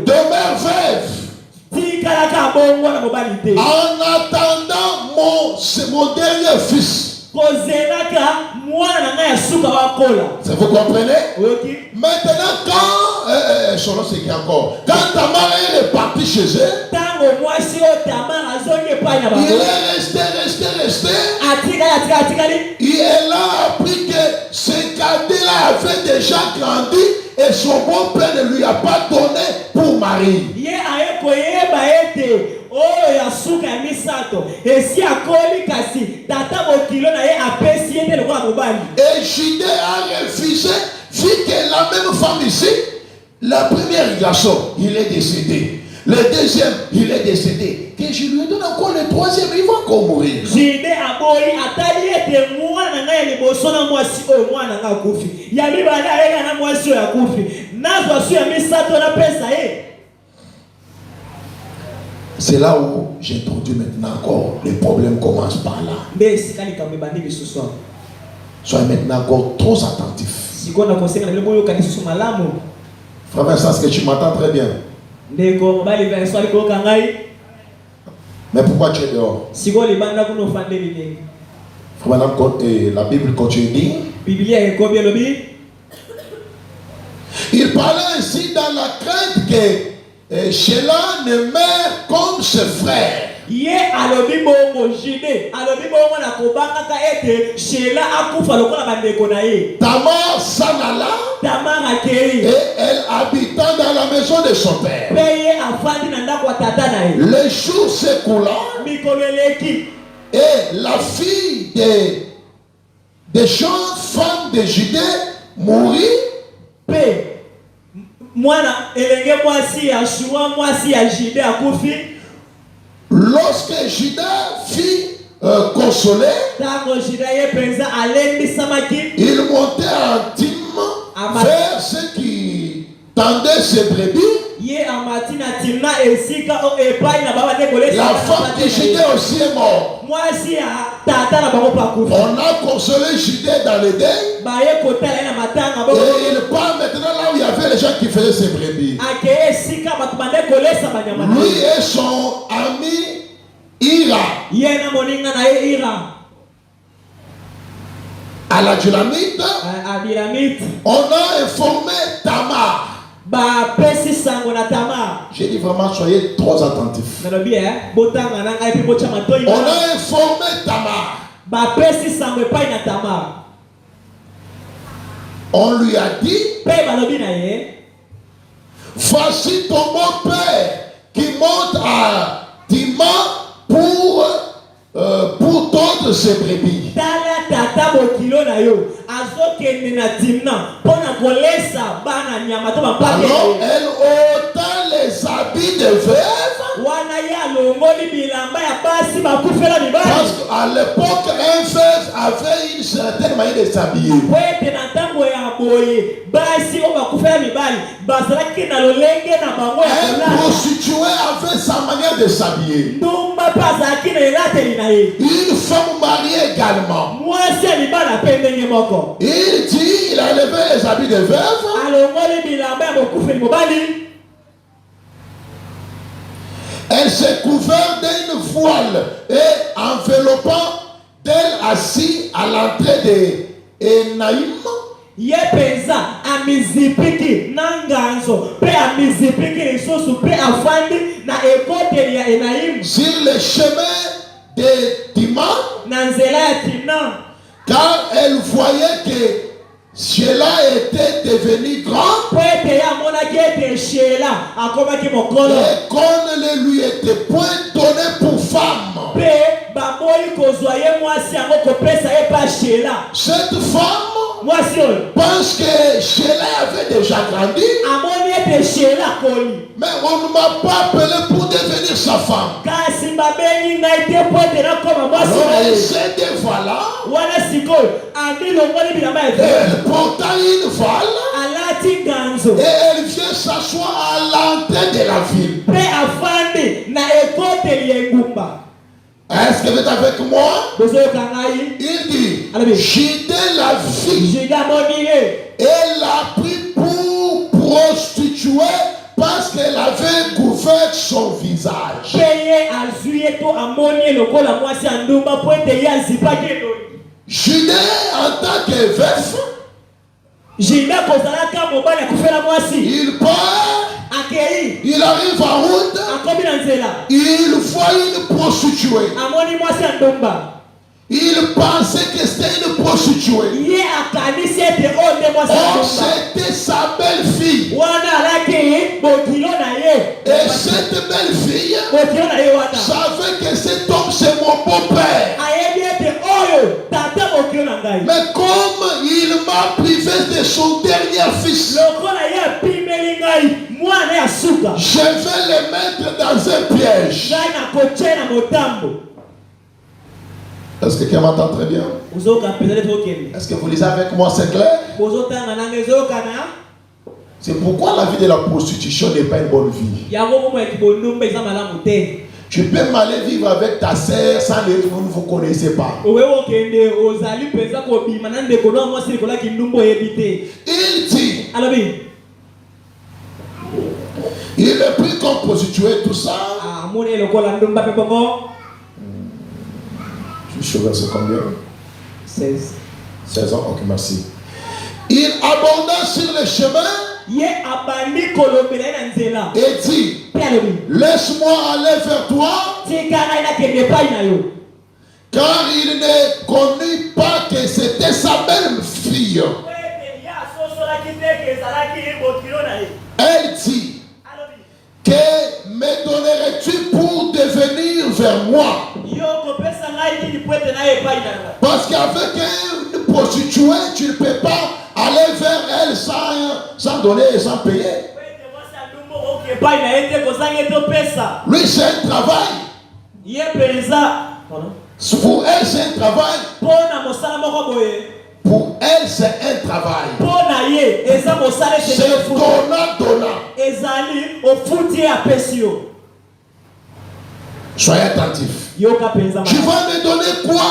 demeure veuve. En attendant mon dernier fils. Vous comprenez? Maintenant, quand quand Tamar est reparti chez eux, il est resté. Et elle a appris que ce cadet-là avait déjà grandi et son beau-père ne lui a pas donné pour mari. Et Judée a refusé, vu que la même femme ici, la première garçon, il est décédé. Le deuxième, il est décédé. Que je lui donne encore le troisième, il va encore mourir. C'est là où j'ai introduit maintenant encore. Les problèmes commencent par là. Soyez maintenant encore trop attentifs. Frère Vincent, est-ce que tu m'entends très bien? Mais pourquoi tu es dehors? La Bible continue. Il parlait ainsi dans la crainte que Sheila ne meurt comme ses frères. Tamar s'en alla et elle habitant dans la maison de son père. Le jour s'écoula et la fille des jeunes femmes de Judée mourut. Lorsque Judas fut consolé, il montait intimement vers ceux qui tendaient ses brebis. La femme de Judas aussi est morte. On a consolé Judas dans le deuil. Et il part maintenant là où il y avait les gens qui faisaient ses brebis. Lui et son ami Ira. À la dynamite, on a informé Tamar. J'ai dit vraiment, soyez trop attentifs. On a informé Tamar. On lui a dit, voici ton beau-père qui monte à Tima pour tondre ses brebis. Alors elle ôta les habits de veuve. Parce qu'à l'époque, un veuve avait une certaine manière de s'habiller. na boye basi o bakufela mibali bazalaki na lolenge na bango ya Un kolala prostitué avait sa manière de s'habiller. ndumba mpe azalaki na elateli na ye Une femme mariée également. mwasi ya libala mpe ndenge moko Il dit, il a enlevé les habits de veuve. alongoli bilamba ya bokufeli mobali Elle s'est couverte d'une voile et enveloppant d'elle assis à l'entrée de Enaïm. ye mpenza amizipiki na nganzo mpe amizipiki lisusu mpe afandi na ekoteli ya Enaimu Sur le chemin de Tima, na nzela ya Tina car elle voyait que Sheila était devenue grande po ete ye amonaki ete Shela akomaki mokolo et qu'on ne lui était point donné pour femme. mpe baboyi kozwa ye mwasi yango kopesa ye pa Shela Cette femme mwasi oyo pense que Sheila avait déjà grandi, amoni ete Shela akoli mais on ne m'a pas appelé pour devenir sa femme. kasi babengi ngai te po ete nakoma mwasi Alors na elle ye s'est dévoilant, wana sikoyo amilongoli bilamba ya elle porta une voile alati nganzo et elle vient s'asseoir à l'entrée de la ville. mpe afandi na ekoteli ya engumba Est-ce que vous êtes avec moi? bozoyoka ngai Il dit, Allez. Jidée la fille, juda amoni ye elle l'a pris pour prostituée parce qu'elle avait couvert son visage. mpe ye azwi ye to amoni ye lokola mwasi ya ndumba po ete ye azipaki eloni Jidée en tant que veuf, juda kozalaka mobali akufela mwasi il part, akei il arrive en route, akomi na nzela il voit une prostituée. amoni mwasi ya ndumba Il pensait que c'était une prostituée. ye akanisi ete oyo nde mwasi ya Or, ndumba c'était sa belle-fille. wana alaki bokilo na ye Et cette belle-fille bokilo na ye wana savait que cet homme, c'est mon beau-père. ayebi ete oyo tata bokilo na ngai Mais comme il m'a privé de son dernier fils, lokola ye apimeli ngai mwana ya suka je vais le mettre dans un piège. ngai nakotie na motambo Est-ce que quelqu'un m'entend très bien? ozoyoka mpezali tokende Est-ce que vous lisez avec moi, c'est clair? ozotanga nanga ezoyokana C'est pourquoi la vie de la prostitution n'est pas une bonne vie. yango momo ya kibondumba eza malamu te Tu peux m'aller vivre avec ta sœur sans que vous ne vous connaissez pas. okoki kokende ozali mpenza kobima na ndeko no mwasi likolo ya kindumba oyebi te Il dit, alobi il est pris comme prostituée, tout ça. amoni lokola ndumba mpe bongo Je suis verset combien? 16 16 ans, ok, merci. Il aborda sur le chemin ye abandi kolobela ye na nzela et dit, mpe alobi laisse-moi aller vers toi, tika ngai nakende epai na yo car il ne connut pas que c'était sa belle-fille. po ete ye asosolaki te ke ezalaki bokilo na ye Elle dit, alobi que me donnerais-tu pour devenir vers moi? yo kopesa ngai nini po ete na ye epai na nga Parce qu'avec une prostituée, tu ne peux pas aller vers elle sans donner et sans payer. po ete mwasi ya ndumba okoki epai na ye te kozangi ete opesa Lui, c'est un travail. ye mpenza Pour elle, c'est un travail. mpo na mosala moko boye Pour elle, c'est un travail. mpo na ye eza mosala ete C'est yofuta donnant. ezali ofuti ye apesi yo Soyez attentifs. yoka mpenza Tu vas me donner quoi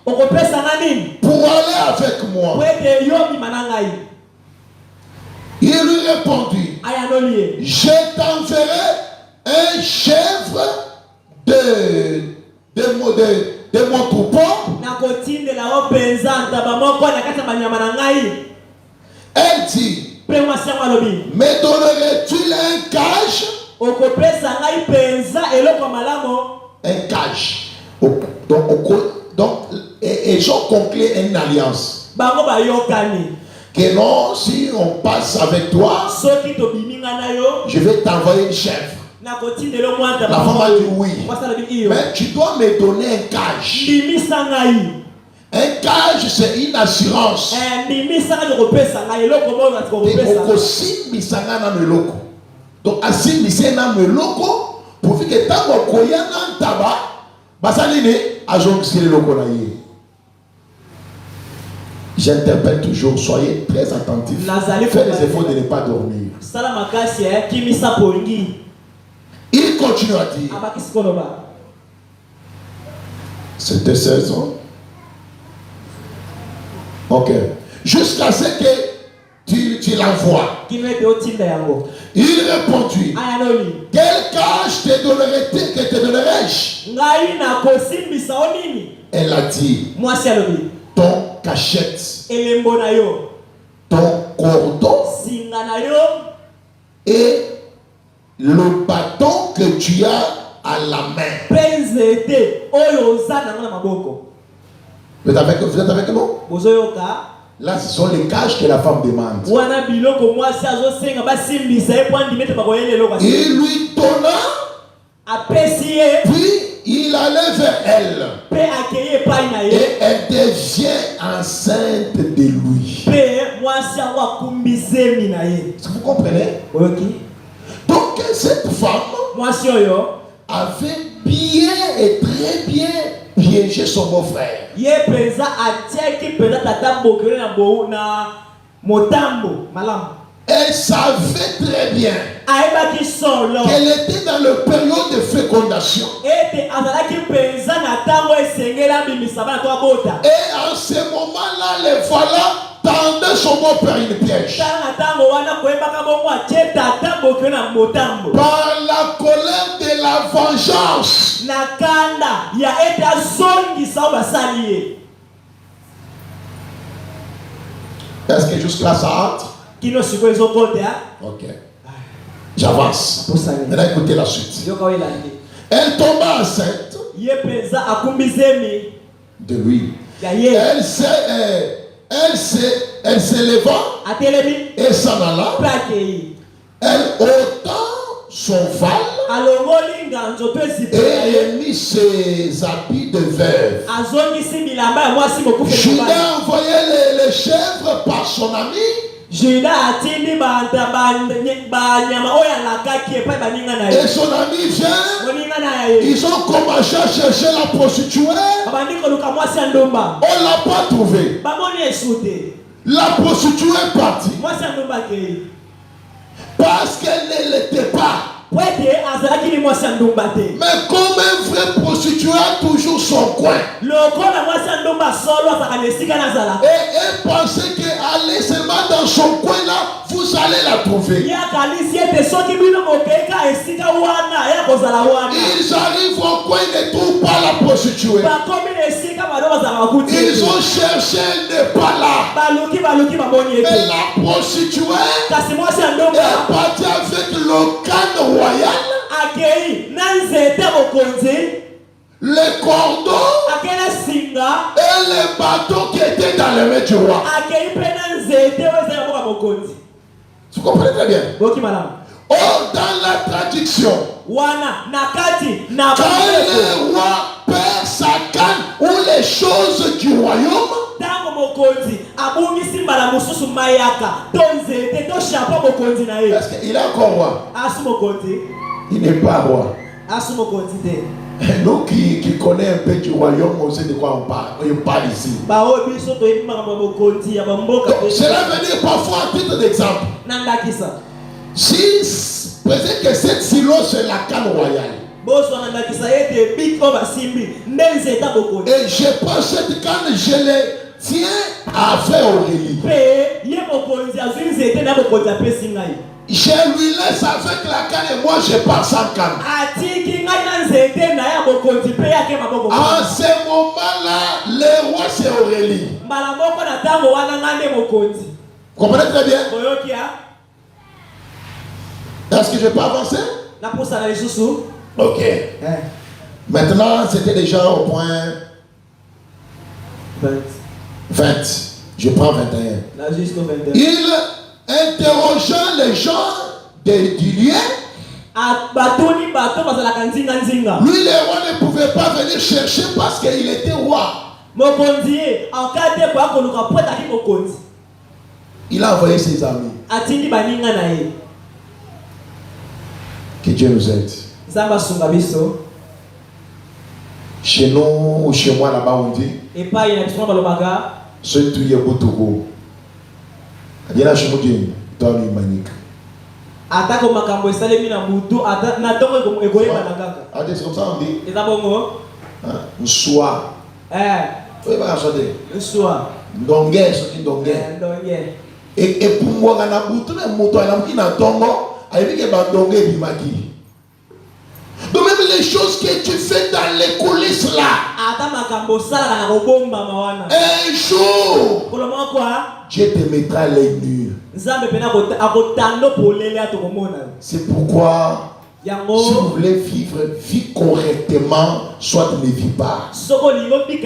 okopesa nga nini pour aller avec po moi? ete yo bima na ngai Il lui répondit, ayanoli ye je t'enverrai un chèvre de mon troupeau. nakotindela yo mpenza ntaba moko na kati ya banyama na ngai Elle dit, mpe mwasi yango alobi me donnerais-tu un cage? okopesa ngai mpenza eloko ya malamu Un cage. Donc, ils ont conclu une alliance. bango bayokani Que non, si on passe avec toi, soki tobimi nga na yo je vais t'envoyer une chèvre. nakotindela yo mwa La ntaba femme a dit oui. mwasi alobi iyo Mais tu dois me donner un cage. ndimisa ngai Un cage, c'est une assurance. ndimisa ngai kokopesa ngai eloko moyo nati Et kokopesa okosimbisa nga na meloko. Donc asimbise na meloko pour que tango koya na ntaba basali ne azongiseli eloko na ye. J'interpelle toujours, soyez très attentifs. Faites les efforts de ne pas dormir. Il continue à dire, c'était 16 ans. Ok. Jusqu'à ce que tu l'envoies. Il répondit, quel cache que te donnerai-je? Elle a dit, ton cachette, ton cordon et le bâton que tu as à la main. Vous êtes avec nous? Là, ce sont les caches que la femme demande. Il lui donna, puis il allait vers elle. Et elle devient enceinte de lui. Vous comprenez? Donc, cette femme avait bien et très bien piégé son beau-frère. Elle savait très bien qu'elle était dans la période de fécondation. Et en ce moment-là, les voilà tendaient son beau-père une piège. Par la colère de la vengeance. Est-ce que jusque-là ça hâte? Ok. J'avance. Maintenant écoutez la suite. Elle tomba enceinte de lui. Elle s'éleva et s'en alla. Elle ôta son val et mit ses habits de veuve. Judas envoyait les chèvres par son ami. Et son ami vient. Ils ont commencé à chercher la prostituée. On ne l'a pas trouvée. La prostituée est partie. Parce qu'elle ne l'était pas. Mais comme un vrai prostitué a toujours son coin. Et elle pensait qu'aller seulement dans son coin là, vous allez la trouver. Ils arrivent au coin, ils ne trouvent pas la prostituée. Ils ont cherché, elle n'est pas là. Et la prostituée est partie avec le canne royal, les cordons et les bateaux qui étaient dans les mains du roi. Vous comprenez très bien? Oh, dans la traduction, quand le roi perd sa canne ou les choses du royaume, est-ce qu'il est encore roi? Il n'est pas roi. Nous qui connaissons un peu du royaume, on sait de quoi on parle ici. Donc, cela veut dire parfois, à titre d'exemple, si peut-être que cette silo c'est la canne royale. Et je prends cette canne, je l'ai tiens avec Aurélie. Je lui laisse avec la canne et moi je pars sans canne. En ce moment-là, le roi c'est Aurélie. Vous comprenez très bien? Est-ce que je peux avancer? Ok. Maintenant, c'était déjà au point 20. Je prends 21. Il interrogea les gens du lieu. Lui, le roi ne pouvait pas venir chercher parce qu'il était roi. Il a envoyé ses amis. Que Dieu nous aide. Chez nous ou chez moi là-bas on dit, Ce tu y es Boutoko. Adina Chimoudine, toi, lui, Manik. Atako makambo esalemi na butu ata na tongo ekoyeba na kaka. Ah, c'est comme ça on dit. Eza bongo? Nsoa. Oui, va chanter. Nsoa. Ndongue, ce qui ndongue. Ndongue. Et pour moi, on a butu na moto, on a mis na tongo, avec que ba ndongue bimaki. Donc même les choses que tu fais dans les coulisses là. Ata makambo sala na kobomba mawana. Un jour, Koloma kwa? Dieu te mettra les nus. C'est pourquoi, si vous voulez vivre, vie correctement, soit ne vis pas. Dans la vie,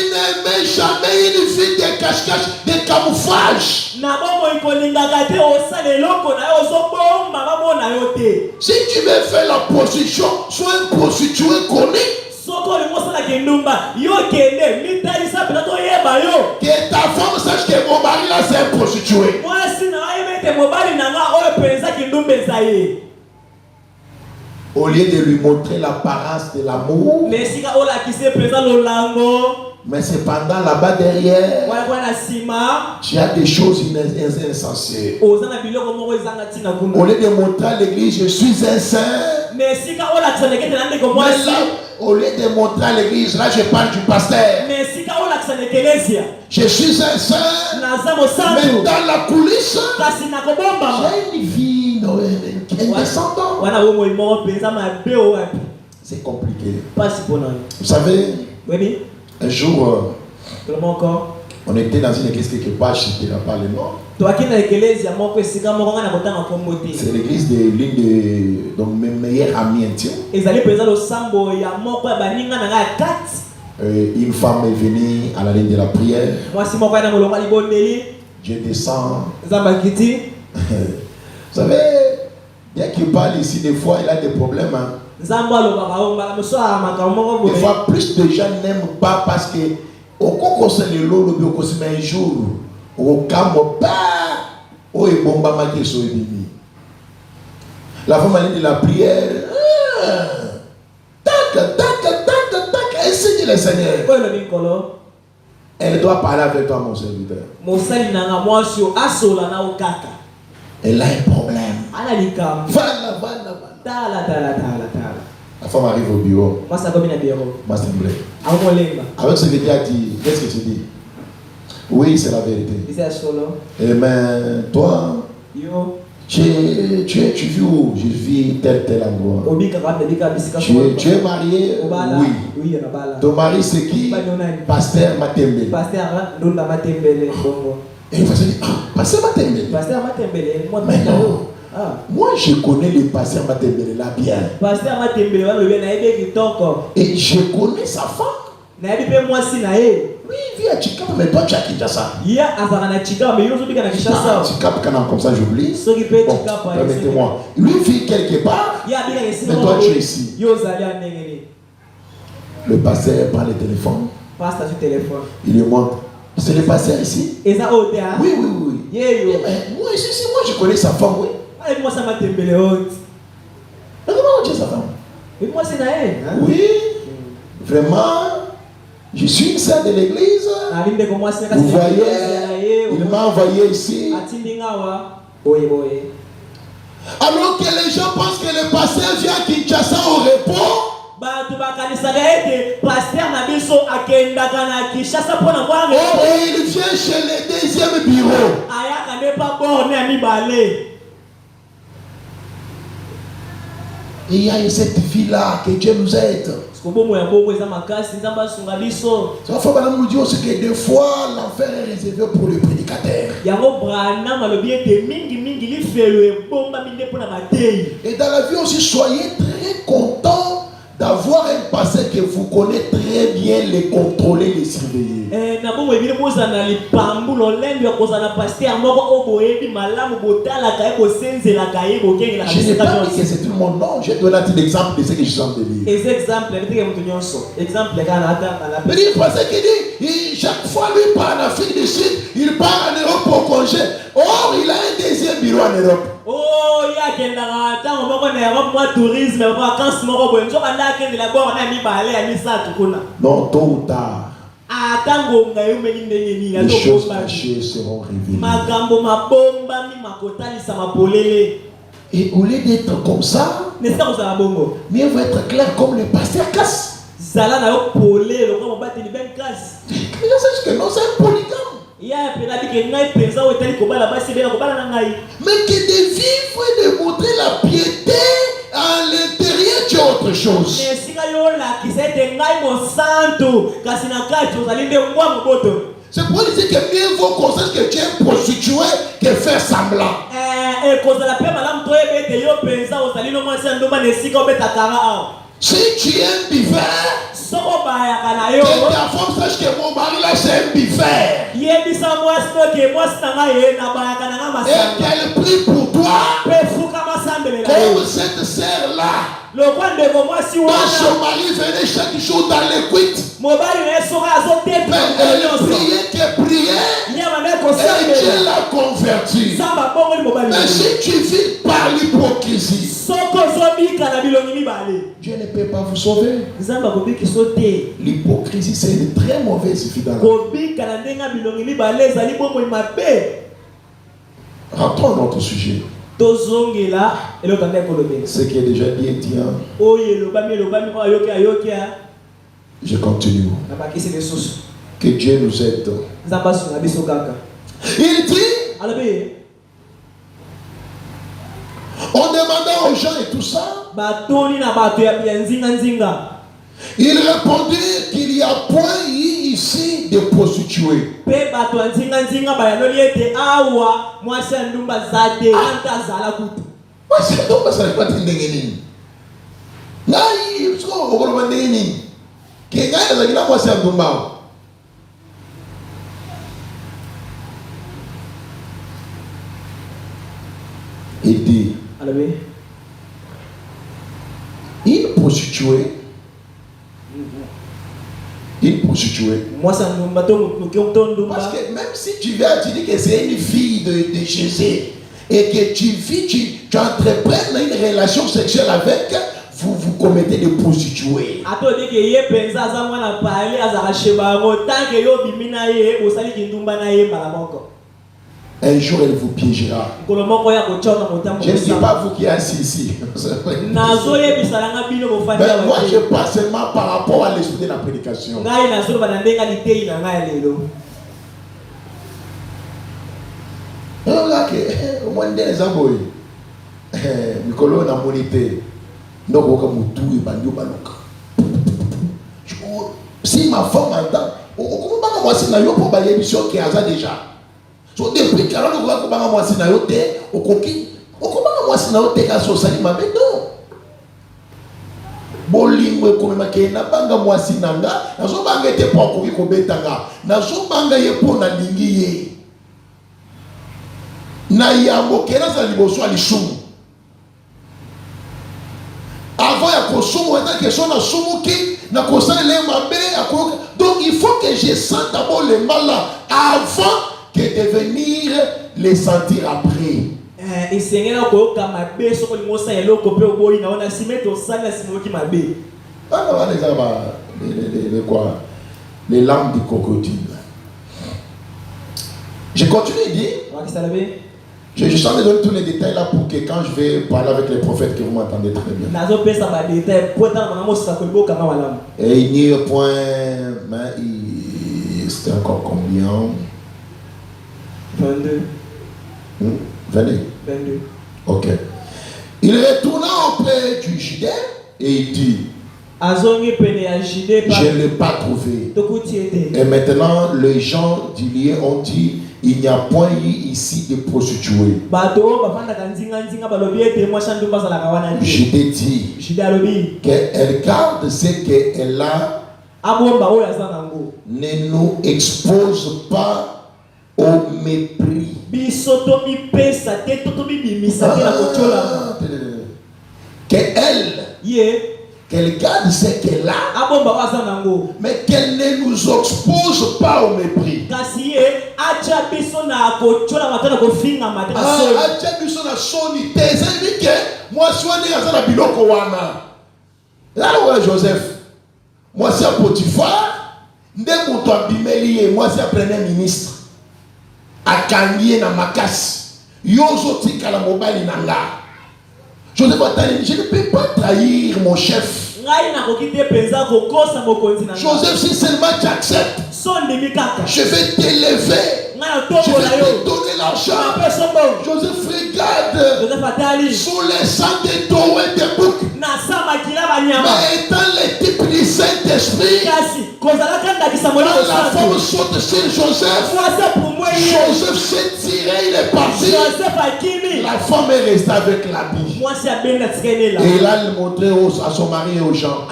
n'aimez jamais une vie de cache-cache, de camouflage. Si tu veux faire la prostitution, sois un prostitué connu. Que ta femme sache que mon mari là c'est un prostitué. Au lieu de lui montrer l'apparence de l'amour, mais cependant là-bas derrière, tu as des choses insensées. Au lieu de montrer à l'église, je suis un saint. Mais là, au lieu de montrer à l'église, là je parle du pasteur. Je suis un saint. Mais dans la coulisse, j'ai une vie indescendante. C'est compliqué. Vous savez, un jour, on était dans une église quelque part, je ne dirai pas le nom. C'est l'église de l'une de mes meilleurs amis intimes. Une femme est venue à la ligne de la prière. Dieu descend. Vous savez, bien qu'il parle ici, des fois il a des problèmes. Hein. Des fois, plus de gens n'aiment pas parce que au conseil de l'eau, un jour, au camp, au ebomba makeso ebimi. La femme allait de la prière. Elle saigne le Seigneur. Elle doit parler avec toi, mon serviteur. Elle a un problème. La femme arrive au bureau. Avec ce que tu as dit, qu'est-ce que tu dis? Oui, c'est la vérité. Et mais toi, tu vis où? Je vis tel endroit. Tu es marié? Oui. Ton mari c'est qui? Pasteur Matembele. Et il va se dire, Pasteur Matembele. Mais non. Moi je connais le pasteur Matembele là bien. Et je connais sa femme. Oui, il vit à Chikap, mais toi tu as Kinshasa. Chikap, comme ça j'oublie. Bon, permettez-moi. Lui vit quelque part, mais toi tu es ici. Le pasteur prend le téléphone. Il lui montre. C'est le pasteur ici? Oui. Mais moi ici, moi je connais sa femme, oui. Mais comment tu es sa femme? Oui, vraiment. Je suis une sœur de l'église. Vous voyez, il m'a envoyé ici. Alors que les gens pensent que le pasteur vient à Kinshasa au repos. Oh, il vient chez le deuxième bureau. Et il y a cette vie-là que Dieu nous aide. Il faut nous dire aussi que des fois l'enfer est réservé pour le prédicateur. Et dans la vie aussi, soyez très contents d'avoir un pasteur que vous connaissez très bien, les contrôler, les surveiller. Je n'ai pas dit que c'est tout le monde, non. Je donne un exemple de ce que je suis en train de dire. Mais il pasteur qui dit, chaque fois lui part en Afrique du Sud, il part en Europe pour congé. Or, il a un deuxième bureau en Europe. kendanga tango moko na Europe moi tourisme vacances moko boye nzoka ndake la bord na mibale ya misatu kuna. Non, tôt ou tard, Atango ngayo meli ndenge nini les choses cachées seront révélées. Magambo mabomba mi makotali sa mapolele. Et au lieu d'être comme ça, N'est-ce pas ça bongo? mieux vaut être clair comme le pasteur Casse. Zala na yo polé lo ko mobati ni ben classe. Les gens sachent que non, c'est un polygame. Ya pena dike ngai penza wetali ko bala basi bela ko bala na ngai. Mais que de vivre et de montrer la piété à l'intérieur, c'est autre chose. Mais si yo la ki sete ngai mo santo kasi na kati ozali nde ngwa moboto. C'est pour dire que mieux vaut qu'on sache que tu es un prostitué que faire semblant. Kozala pe malamu to ebete yo penza ozali no mwasi ndoma nesika obeta kara a. Si tu es un buveur, Soko baya kana que yo. ta femme sache que mon mari là c'est un buveur. Yebisa mwasi to ke mwasi na ngai na baya kana na Et masanga. qu'elle prie pour toi. Pe fuka masambele la yo. Comme cette sœur-là, Le roi de mwasi quand wana. son mari venait chaque jour dans les cuites, Mobali na soka azotete. elle priait que priait. Nyama na Et kosambela. Dieu l'a converti. Samba bongo ni mobali. Mais si tu vis par l'hypocrisie, Soko zobika na bilongi mibale. Dieu ne peut pas vous sauver. Zamba kobiki sote. L'hypocrisie, c'est une très mauvaise vie dans la vie. Kobika na ndenga bilongi mibale zali bongo mabe. Rentrons dans notre sujet. Tozongela eloko ndeko lobela. Ce qui est déjà dit est dit. Oye lobami ko ayoki. Je continue. Na bakisi les sources. Que Dieu nous aide. Zamba sunga biso kaka. Il dit, Alobi en demandant aux gens et tout ça, batoni na bato ya nzinga. il répondit qu'il n'y a point ici de prostituées. Pe bato ya nzinga bayanoli ete awa mwasi ya ndumba zate anta zala kutu. Moi, c'est donc ça n'est pas de n'engeni. Là, il faut qu'on voit n'engeni. Qui est gagné dans la moi c'est un dumba. Il dit, Alobi une prostituée. Une prostituée. mwasi ya ndumba to ndumba. Parce que même si tu viens, tu dis que c'est une fille de Jésus et que tu vis, tu entreprends une relation sexuelle avec, vous commettez des prostituées. Ato dike ye penza za mwana pale azaka sheba ngo tanke yo bimina ye osali kindumba na ye mala moko. Un jour, elle vous piégera. Kolomoko ya kochona motambo. Je ne dis pas vous qui êtes assis ici. Nazo ye bisalanga bino ko fandi. Mais moi, je parle seulement par rapport à l'esprit de la prédication. Ngai nazo bana ndenga litei na ngai lelo. Là que au moins des amboy. Mikolo na monité. Donc comme tout et bandio baloka. Si ma femme entend, comment pas moi c'est na yo pour bailler mission qui a déjà. So depuis que alors ko ba moi c'est na yo te au koki. Comment moi c'est na yo te ka so sali ma mais non. Bolingo comme ma ke na banga moi c'est nanga, na so banga te pour ko ko betanga. Na so banga ye pour na lingi ye. Na yambo kera za liboso ali sumu. Avant ya kosumu est que son asumu ki na kosala le mabe akoka. Donc il faut que je sente d'abord le mal là avant que de venir les sentir après. Isengena ko mabe soko limosa eloko pe oboyi na ona simeto sala simoki mabe. Alors les quoi? Les lames du crocodile. Je continue à dire. Je suis en train de donner tous les détails là pour que quand je vais parler avec les prophètes que vous m'entendez très bien. Et il n'y a point, mais c'était encore combien? 22. 22. Ok. Il retourna auprès du Judée et il dit, je ne l'ai pas trouvé. Et maintenant, les gens du lieu ont dit, il n'y a point ici de prostituées. Je t'ai dit qu'elle garde ce qu'elle a. Ne nous expose pas au mépris. qu'elle garde ce qu'elle a, abomba waza nango mais qu'elle ne nous expose pas au mépris. kasi ye acha biso na kochola matana kofinga matana so Acha biso na soni te. C'est-à-dire que moi si on est à la biloko wana. Là où est Joseph? Moi c'est Potiphar. Nde moto abimeli, moi c'est premier ministre. Akangie na makasi. Yozo tika la mobile nanga. Joseph Atali, je ne peux pas trahir mon chef. Joseph, si seulement tu acceptes, je vais t'élever. Je vais te donner l'argent. Joseph, regarde sous les sangs des taureaux et des boucs. Mais étant les types du Saint-Esprit, quand la femme saute sur Joseph, Joseph s'est tiré, il est parti. La femme est restée avec l'habit. Et il a montré à son mari et aux gens.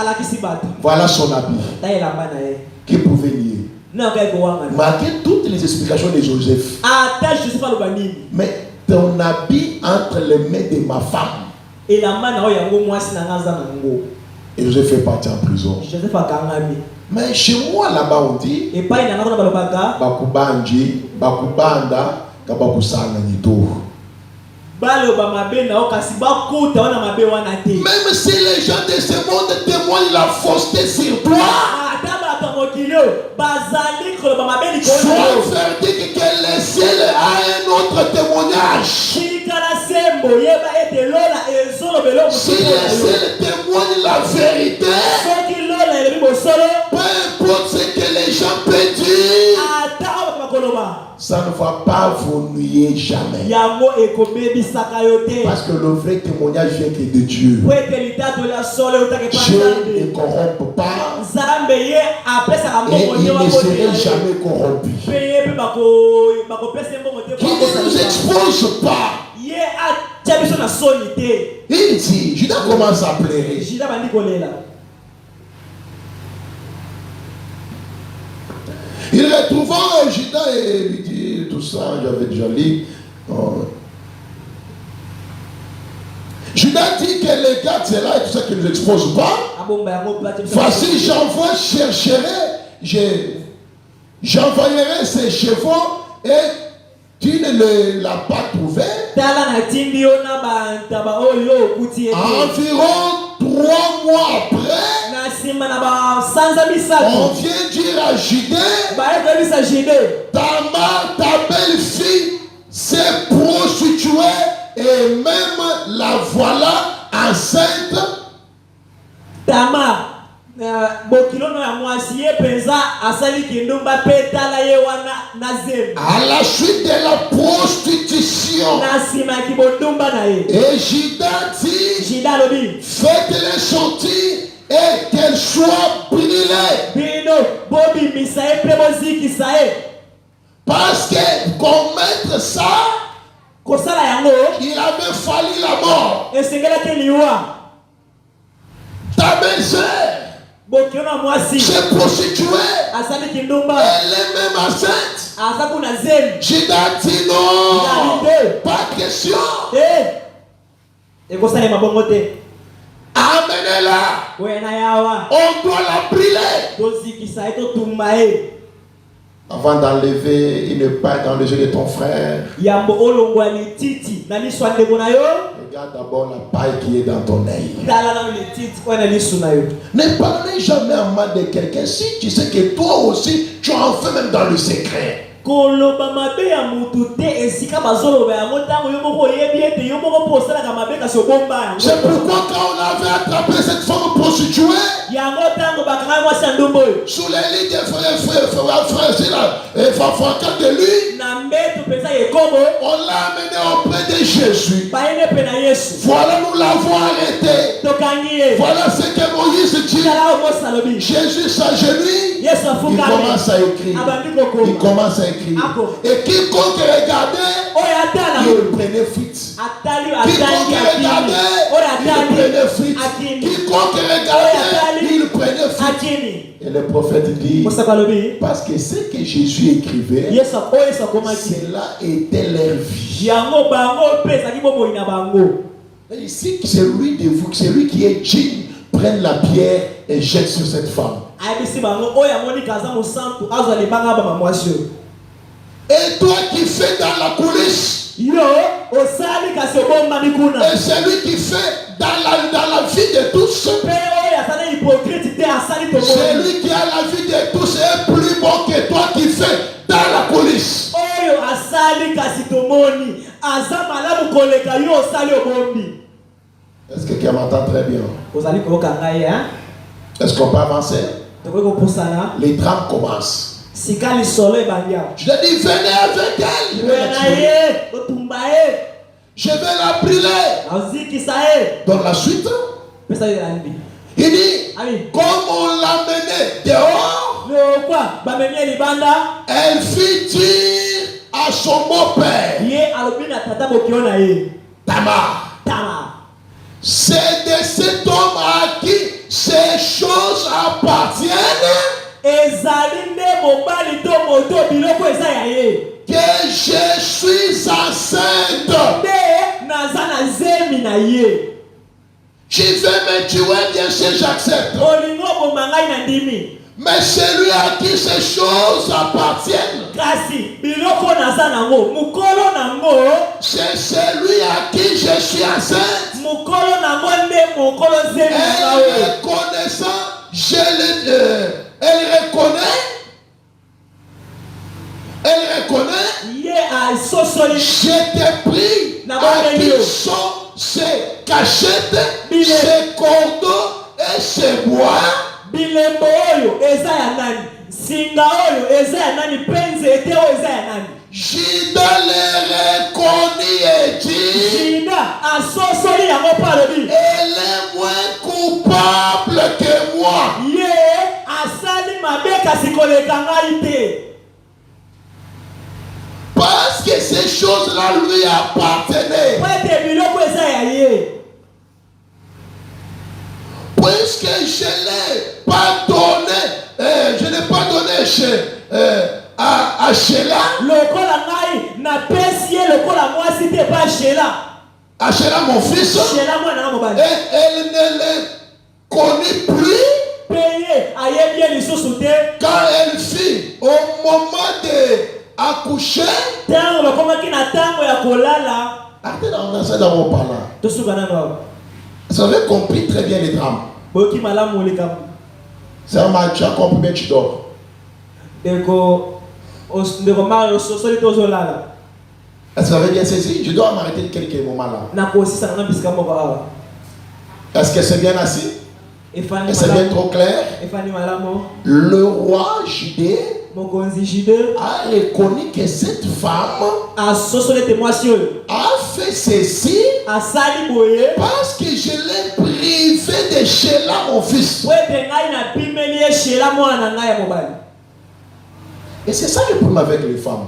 Voilà son habit. Qui pouvait nier. Malgré toutes les explications de Joseph. Mais ton habit entre les mains de ma femme. Et Joseph fait partie en prison. Mais chez moi là-bas on dit Bakubandi, Bakubanda, Kabakusana Nito. Même si les gens de ce monde témoignent la fausseté sur toi, sois verdict que le ciel a un autre témoignage. Si le ciel témoigne la vérité, peu importe ce que les gens peuvent dire, ça ne va pas vous nuire jamais. Parce que le vrai témoignage vient que de Dieu. Dieu ne corrompt pas et il ne serait jamais corrompu. Qui ne nous expose pas. Il dit, Judas commence à pleurer. Il retrouva Judas et lui dit tout ça, j'avais déjà lu. Judas dit que les gars, c'est là et tout ça qui ne nous expose pas. Voici, j'envoyerai ces chevaux et tu ne l'as pas trouvé. Environ 3 mois après, on vient dire à Judée, Tamar, ta belle-fille, s'est prostituée et même la voilà enceinte. Tamar. À la suite de la prostitution, et Judas dit, faites-les sortir et qu'elles soient brûlées. Parce que commettre ça, il avait fallu la mort. Ta belle-sœur s'est prostituée. Elle est même enceinte. Judas dit non, pas question. Amenez-la. On doit la brûler. Avant d'enlever une paille dans les yeux de ton frère, regarde d'abord la paille qui est dans ton œil. Ne parlez jamais en mal de quelqu'un si tu sais que toi aussi tu en fais même dans le secret. C'est pourquoi quand on avait attrapé cette femme prostituée sous les lits des frères de lui, on l'a amené auprès de Jésus. Voilà, nous l'avons arrêté. Voilà ce que Moïse dit. Jésus s'agenouille. Il commence à écrire. Il commence à écrire. Et quiconque regardait, il prenait fuite. Quiconque regardait, il prenait fuite. Quiconque regardait, il prenait fuite. Et le prophète dit, parce que ce que Jésus écrivait, cela était leur vie. Ici, c'est lui de vous, c'est lui qui est digne, prenne la pierre et jette sur cette femme. Et toi qui fais dans la coulisse, et celui qui fait dans la vie de tous, celui qui a la vie de tous est plus bon que toi qui fais dans la coulisse. Est-ce que quelqu'un m'entend très bien? Est-ce qu'on peut avancer? Les drames commencent. Je te dis, venez avec elle. Je vais la brûler. Dans la suite, il dit, comme on l'a menée dehors, elle fit dire à son beau-père, Tamar, c'est de cet homme à qui ces choses appartiennent que je suis enceinte. Tu veux me tuer, bien sûr, j'accepte. Mais celui à qui ces choses appartiennent, c'est celui à qui je suis enceinte. Elle reconnaît. Je t'ai pris à qui sont ces cachettes, ces cordons et ces bois. Bilembo oyo eza ya nani? Singa oyo eza ya nani? Penze ete oyo eza ya nani? Juda le reconnut et dit, Juda asosoli yango palobi, elle est moins coupable que moi. Ye asali mabe kasi koleka ngai te. Parce que ces choses-là lui appartenaient. Pwete biloko eza ya ye. Puisque je n'ai pas donné, je n'ai pas donné à Sheila. Lokola ngai na pesi ye lokola mwasi te pa Sheila. À Sheila mon fils. Sheila mwana mobali. Et elle ne le connaît plus. Peye ayebi ye lisusu te. Quand elle fit au moment de accoucher. Tango bakomaki na tango ya kolala. Arrêtez d'avancer dans mon parlant. Tosukana no. Vous avez compris très bien les drames. C'est un match, tu as compris, mais tu dors. Est-ce que vous avez bien saisi? Je dois m'arrêter quelques moments là. Est-ce que c'est bien assis? Est-ce que c'est bien trop clair? Le roi Judée a reconnu que cette femme a fait ceci parce que je l'ai privé de Sheila mon fils. Et c'est ça le problème avec les femmes.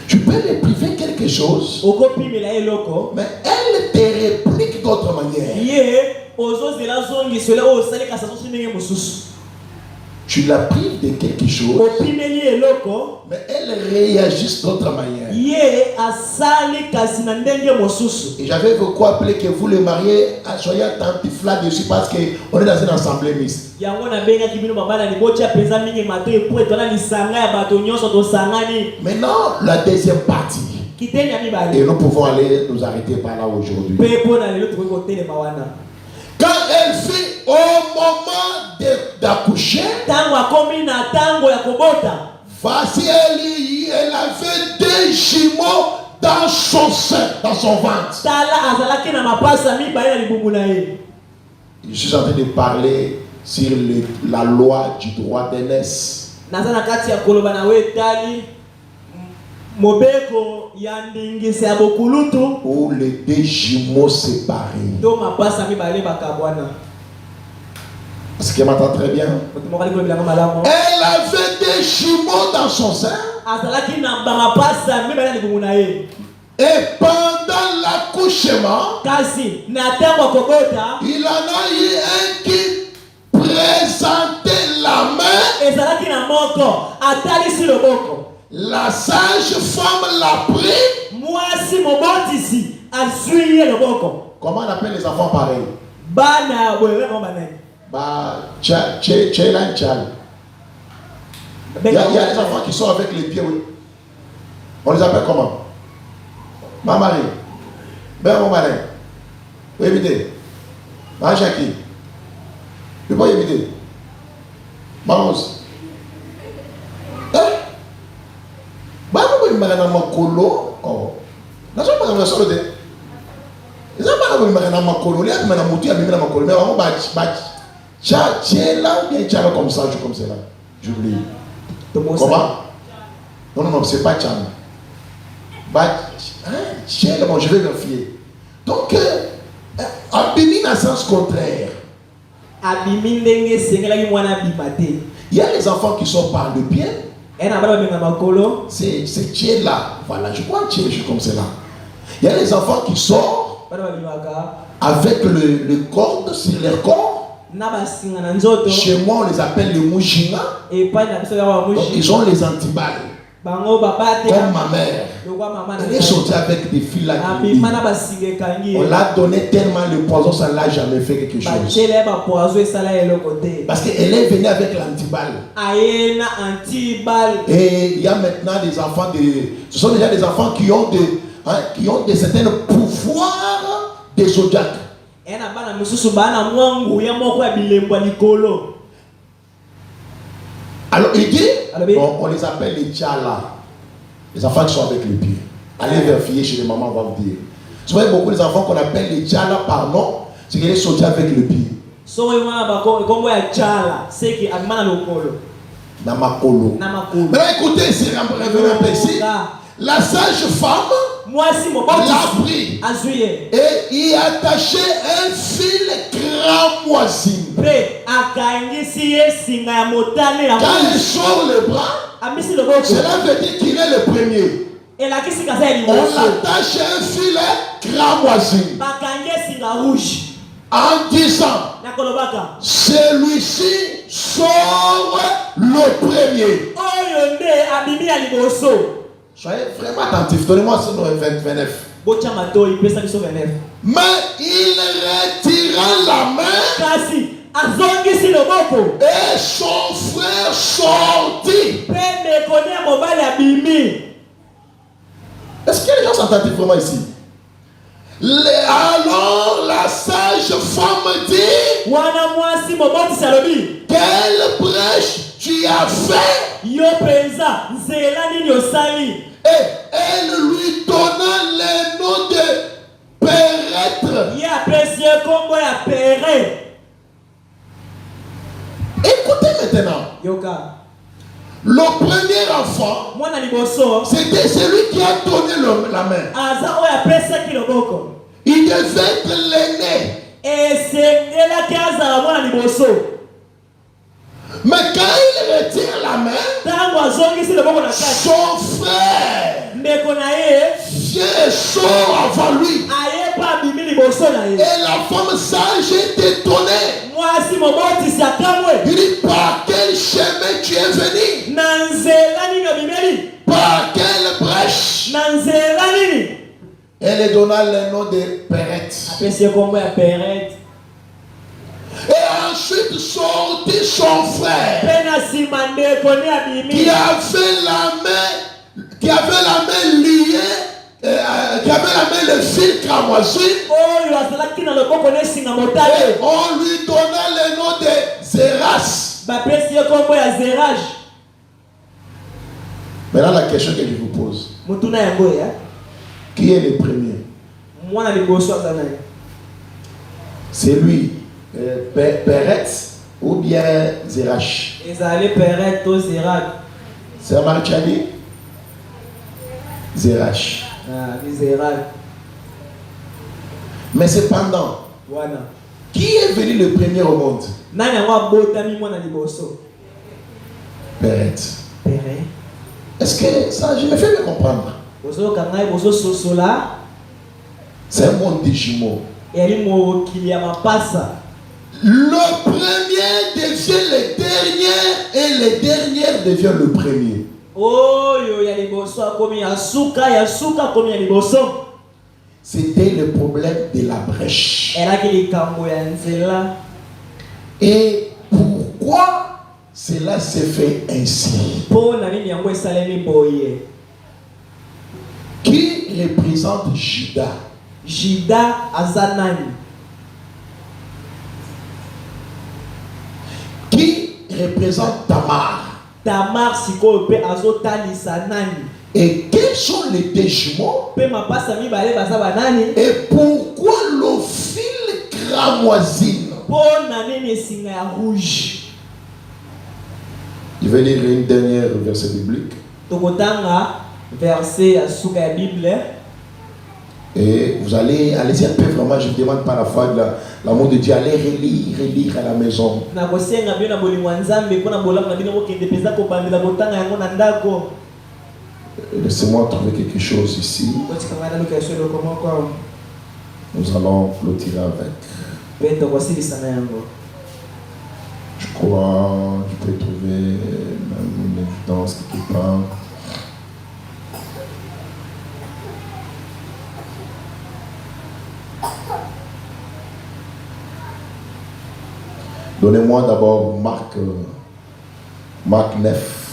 Tu peux les priver quelque chose, mais elles te répliquent d'autre manière. Tu la prives de quelque chose, mais elles réagissent d'autre manière. Et j'avais beaucoup appelé que vous les mariés soyez attentifs là-dessus parce qu'on est dans une assemblée mixte. Maintenant, la deuxième partie. Et nous pouvons aller nous arrêter par là aujourd'hui. Quand elle fit au moment d'accoucher, voici elle avait deux jumeaux dans son sein, dans son ventre. Je suis en train de parler sur la loi du droit d'aînesse. Ou les deux jumeaux séparés. Est-ce qu'elle m'entend très bien? Elle avait des jumeaux dans son sein. Et pendant l'accouchement, il en a eu un qui présentait la main. La sage-femme l'a pris. Comment on appelle les enfants pareils? Bana boye vraiment banani. Tchélan tchal. Il y a des enfants qui sont avec les pieds, oui. On les appelle comment? Ma Marie. Ben mon malin. Vous évitez. Ma Jackie. Vous pouvez éviter. Ma Rose. Hein? Bah vous pouvez me dire ma colo. Oh. Là je peux me sortir. Ils ont pas me dire ma colo. Les gens me motivé à me dire ma colo. Mais on va tchal là ou bien tchal comme ça, comme ça là. J'oublie. Comment? Non, c'est pas tchal. Tchal, bon, je vais vérifier. Donc, abimi dans le sens contraire. Abimi ndenge sengela ki mwana bimate. Il y a les enfants qui sont par le pied. C'est tchel là. Voilà, je crois tchel, je suis comme cela. Il y a les enfants qui sont avec le corde sur leur corps. Chez moi, on les appelle les moujinga. Donc, ils ont les antiballes. Comme ma mère. Elle est sortie avec des fils là. On l'a donné tellement le poison, ça ne l'a jamais fait quelque chose. Parce qu'elle est venue avec l'antiballe. Et il y a maintenant des enfants, ce sont déjà des enfants qui ont des certains pouvoirs des zodiaques. Alors il dit, on les appelle les tchala, les enfants qui sont avec les pieds. Allez vérifier chez les mamans, on va vous dire. Vous voyez beaucoup les enfants qu'on appelle les tchala par nom, c'est qu'ils sont avec le pied. Namakolo. Mais écoutez, c'est revenons un peu ici. La sage femme l'a pris et y attachait un fil cramoisine. Quand il sort le bras, cela veut dire qu'il est le premier. On l'attache un filet cramoisine en disant celui-ci sort le premier. Soyez vraiment attentifs. Donnez-moi ce nom 29. Mais il retira la main et son frère sortit. Est-ce que les gens sont attentifs vraiment ici? Alors la sage femme dit, quelle brèche tu as fait? Et elle lui donna le nom de Pérétre. Écoutez maintenant. Le premier enfant, c'était celui qui a donné la main. Il devait être l'aîné. Mais quand il retire la main, son frère vient et sort avant lui. Et la femme sage est étonnée. Il dit, par quel chemin tu es venu? Par quelle brèche? Elle donna le nom de Péret. Et ensuite sortit son frère qui avait la main liée, qui avait la main le fil cramoisi. Et on lui donna le nom de Zéras. Maintenant la question que je vous pose. Qui est le premier? C'est lui. Péret ou bien Zérach? C'est Marchali? Zérach. Mais cependant, qui est venu le premier au monde? Péret. Est-ce que ça, je me fais bien comprendre? C'est un monde de jumeaux. Le premier devient le dernier et le dernier devient le premier. c'était le problème de la brèche. elaki likambo ya nzela. Et pourquoi cela s'est fait ainsi? Po na nini yango esalemi boye? Qui représente Juda? Juda aza nani? Qui représente Tamar? Tamar sikoyo pe azotalisa nani? Et quels sont les deux jumeaux? Pe mapasa mibale baza banani? Et pourquoi le fil cramoisine? Po na nini esinga ya rouge? Je vais lire une dernière verset biblique. Tokotanga verset ya suka ya Bible. Et vous allez un peu vraiment, je ne demande pas la foi de l'amour de Dieu, allez relire à la maison. Laissez-moi trouver quelque chose ici. Nous allons clôturer avec. Je crois, je peux trouver même une évidence quelque part. Donnez-moi d'abord Marc 9.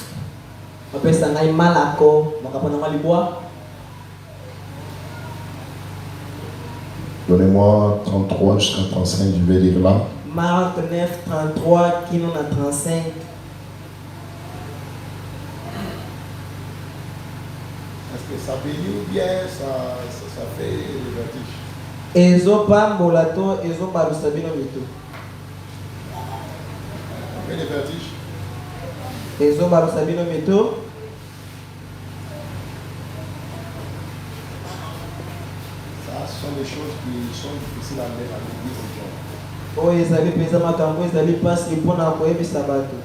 Donnez-moi 33 jusqu'à 35, je vais lire là. Marc 9, 33, qui nous a 35. Est-ce que ça bénit ou bien ça fait le vertige? Ezopa molato, ezopa rusabino mito. Ça fait le vertige? Ezopa rusabino mito. Ça ce sont des choses qui sont difficiles à mettre à l'église aujourd'hui. Oh, ezali pesa makambo ezali pasi mpona koyebisa bato.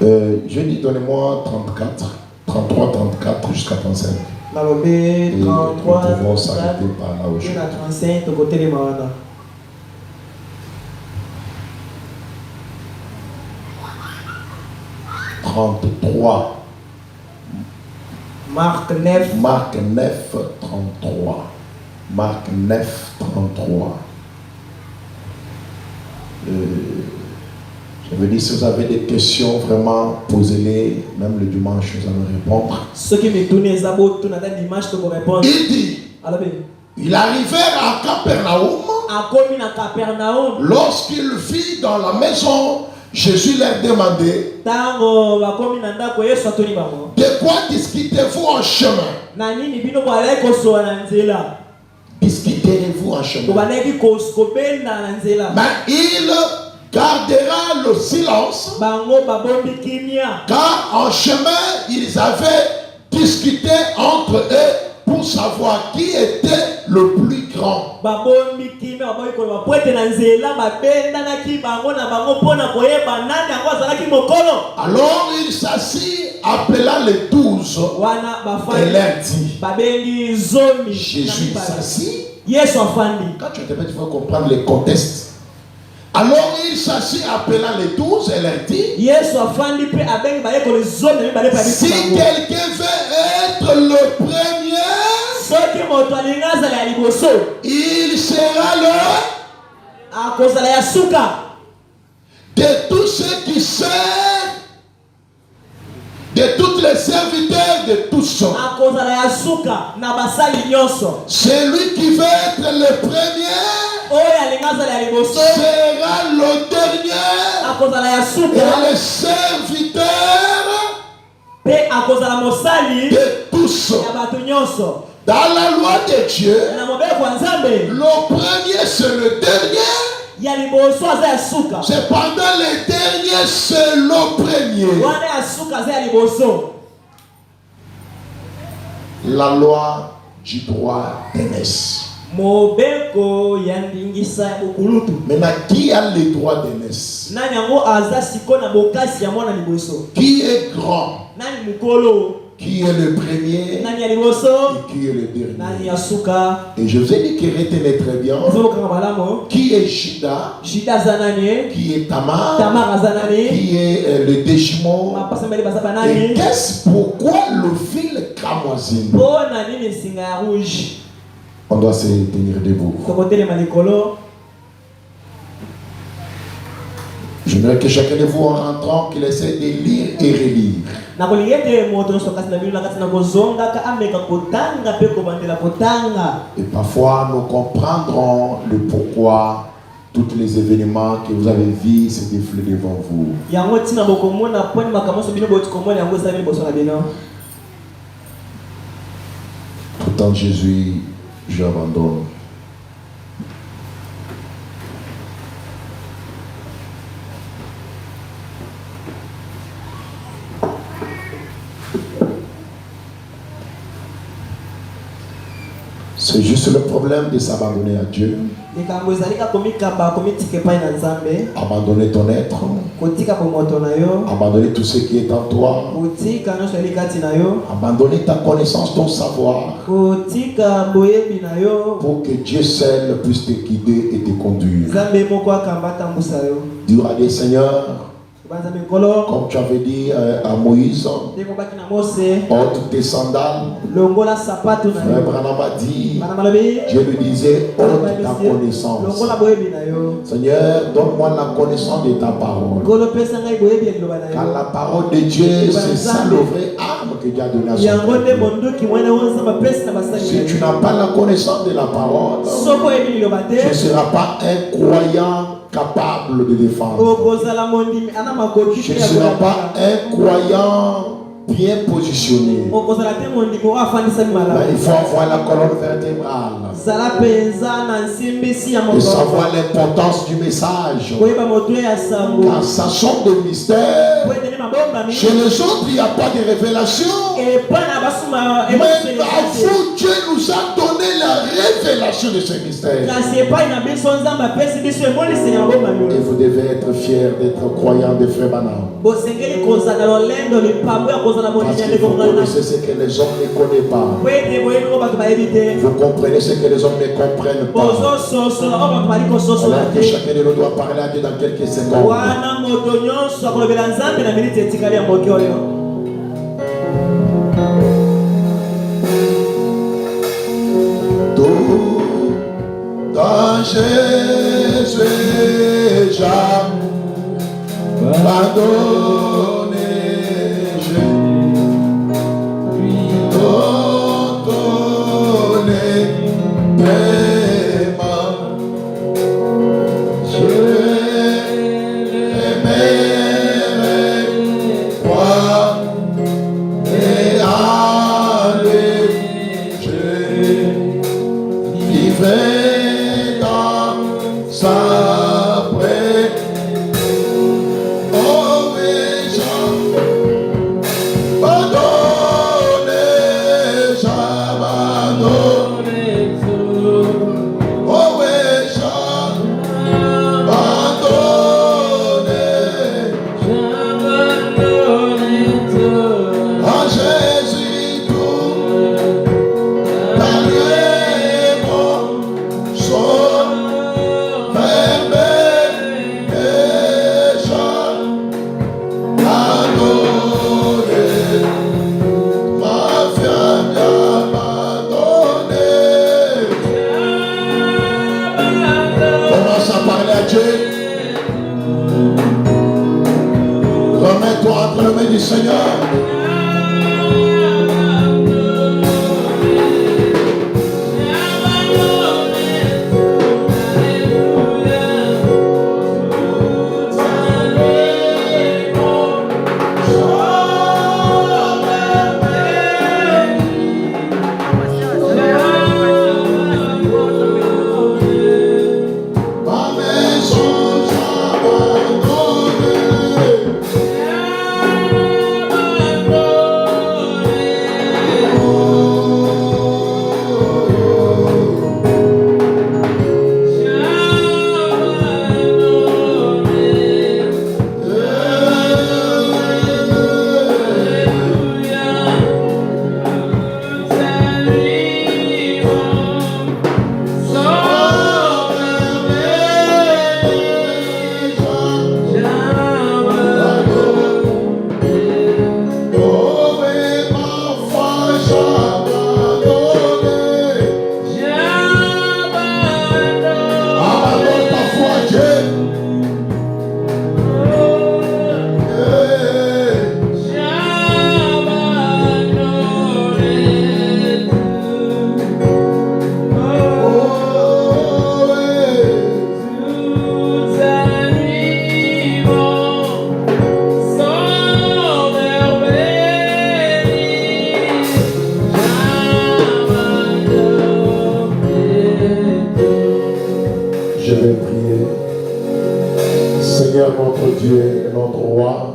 Je dis donnez-moi 33, 34 jusqu'à 35. Nalobi 33, nous pouvons s'arrêter par là aujourd'hui. 35, tokotelema wana. Marc 9. Marc 9, 33. Marc 9, 33. Je veux dire, si vous avez des questions, vraiment, posez-les. Même le dimanche, nous allons répondre. Il dit, il arrivait à Capernaum. Lorsqu'il vit dans la maison, Jésus leur demandait, de quoi discutez-vous en chemin? Discutez-vous en chemin. Mais il gardera le silence, car en chemin ils avaient discuté entre eux pour savoir qui était le plus grand. Alors il s'assit, appela les 12 et leur dit, Jésus s'assit. Quand tu interprètes, il faut comprendre les contextes. Alors il s'assit, appela les 12 et leur dit, si quelqu'un veut être le premier, il sera le de tous ceux qui servent, de tous les serviteurs de tous. Celui qui veut être le premier sera le dernier et le serviteur de tous. Dans la loi de Dieu, le premier c'est le dernier. Cependant le dernier c'est le premier. La loi du droit d'aînesse. Maintenant, qui a le droit d'aînesse? Qui est grand? Qui est le premier? Et qui est le dernier? Et je vous ai dit qu'il retenait très bien. Qui est Juda? Qui est Tamar? Qui est le déchement? Et qu'est-ce pourquoi le fil Kamoisine. Pona nini singa ya rouge. On doit se tenir debout. Tokotelema likolo. J'aimerais que chacun de vous, en rentrant, qu'il essaie de lire et relire. Et parfois, nous comprendrons le pourquoi tous les événements que vous avez vus se défilent devant vous. Tout en Jésus, j'abandonne. C'est juste le problème de s'abandonner à Dieu. Abandonner ton être. Abandonner tout ce qui est en toi. Abandonner ta connaissance, ton savoir. Pour que Dieu seul puisse te guider et te conduire. Dis à des seigneurs. Comme tu avais dit à Moïse, ôte tes sandales. Frère Branham a dit, Dieu lui disait, ôte ta connaissance. Seigneur, donne-moi la connaissance de ta parole. Car la parole de Dieu, c'est ça le vrai arme que Dieu a donné à son peuple. Si tu n'as pas la connaissance de la parole, tu ne seras pas un croyant capable de défendre. Je ne serai pas un croyant bien positionné. Mais il faut avoir la colonne vertébrale et savoir l'importance du message. Car ça sort de mystère. Chez les autres, il n'y a pas de révélation. Mais à vous, Dieu nous a donné la révélation de ce mystère. Et vous devez être fiers d'être croyants de Frère Branham. Parce que vous connaissez ce que les hommes ne connaissent pas. Vous comprenez ce que les hommes ne comprennent pas. Alors que chacun de nous doit parler à Dieu dans quelques secondes. Tout dans Jésus, j'abandonne. Oh, vais prier. Seigneur notre Dieu et notre Roi,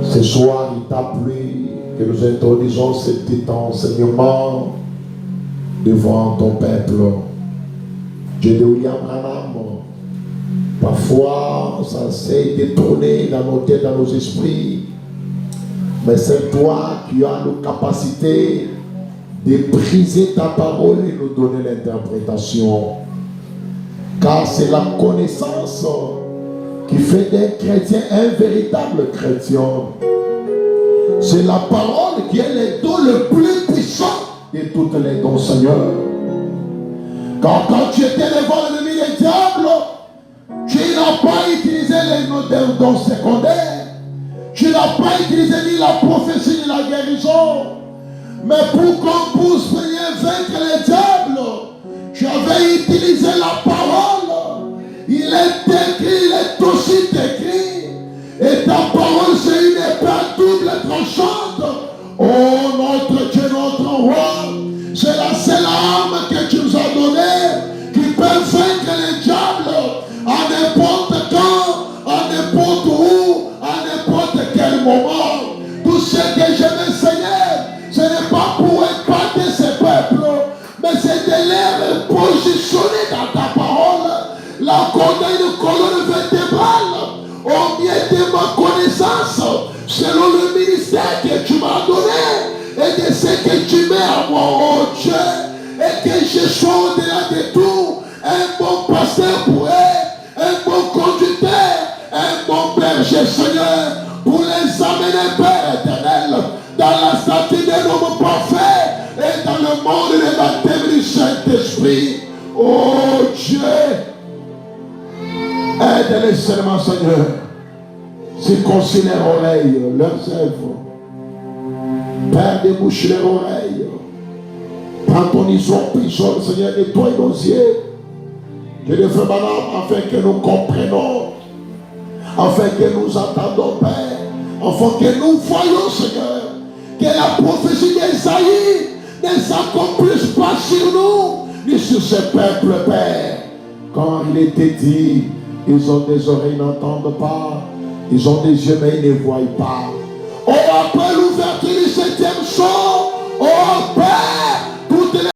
ce soir il t'a plu que nous introduisons ce petit enseignement devant ton peuple. Dieu de William Branham, parfois ça s'est détourné dans nos têtes, dans nos esprits, mais c'est toi qui as la capacité de briser ta parole et nous donner l'interprétation. Car c'est la connaissance qui fait d'un chrétien un véritable chrétien. C'est la parole qui est le don le plus puissant de toutes les dons, Seigneur. Car quand tu étais devant l'ennemi des diables, tu n'as pas utilisé les dons secondaires. Tu n'as pas utilisé ni la prophétie ni la guérison. Mais pour qu'on puisse venir vaincre les diables, tu avais utilisé la parole. Il est écrit, il est aussi écrit. Et ta parole, c'est une épée à double tranchante. Oh notre Dieu, notre roi, c'est la seule arme que tu nous as donnée qui peut vaincre les diables à n'importe quand, à n'importe où, à n'importe quel moment. Tout ce que je veux, Seigneur, ce n'est pas pour épater ces peuples, mais c'est de les positionner dans ta parole, l'accorder une colonne vertébrale au mieux de ma connaissance, selon le ministère que tu m'as donné et de ce que tu mets à moi, oh Dieu, et que je sois au-delà de tout un bon pasteur pour eux, un bon conducteur, un bon berger, Seigneur, pour les amener, Père éternel, dans la statue d'un homme parfait et dans le monde de baptême du Saint-Esprit. Oh Dieu, aide-les seulement, Seigneur. Circoncis leurs oreilles, leurs œuvres. Père, débouche leurs oreilles. Prends ton prison, Seigneur, nettoie nos yeux. Que les frères Branham, afin que nous comprenions, afin que nous entendons, Père, afin que nous voyons, Seigneur, que la prophétie d'Esaïe ne s'accomplisse pas sur nous, ni sur ce peuple, Père. Quand il était dit, ils ont des oreilles, ils n'entendent pas, ils ont des yeux, mais ils ne voient pas. Oh, appelle-nous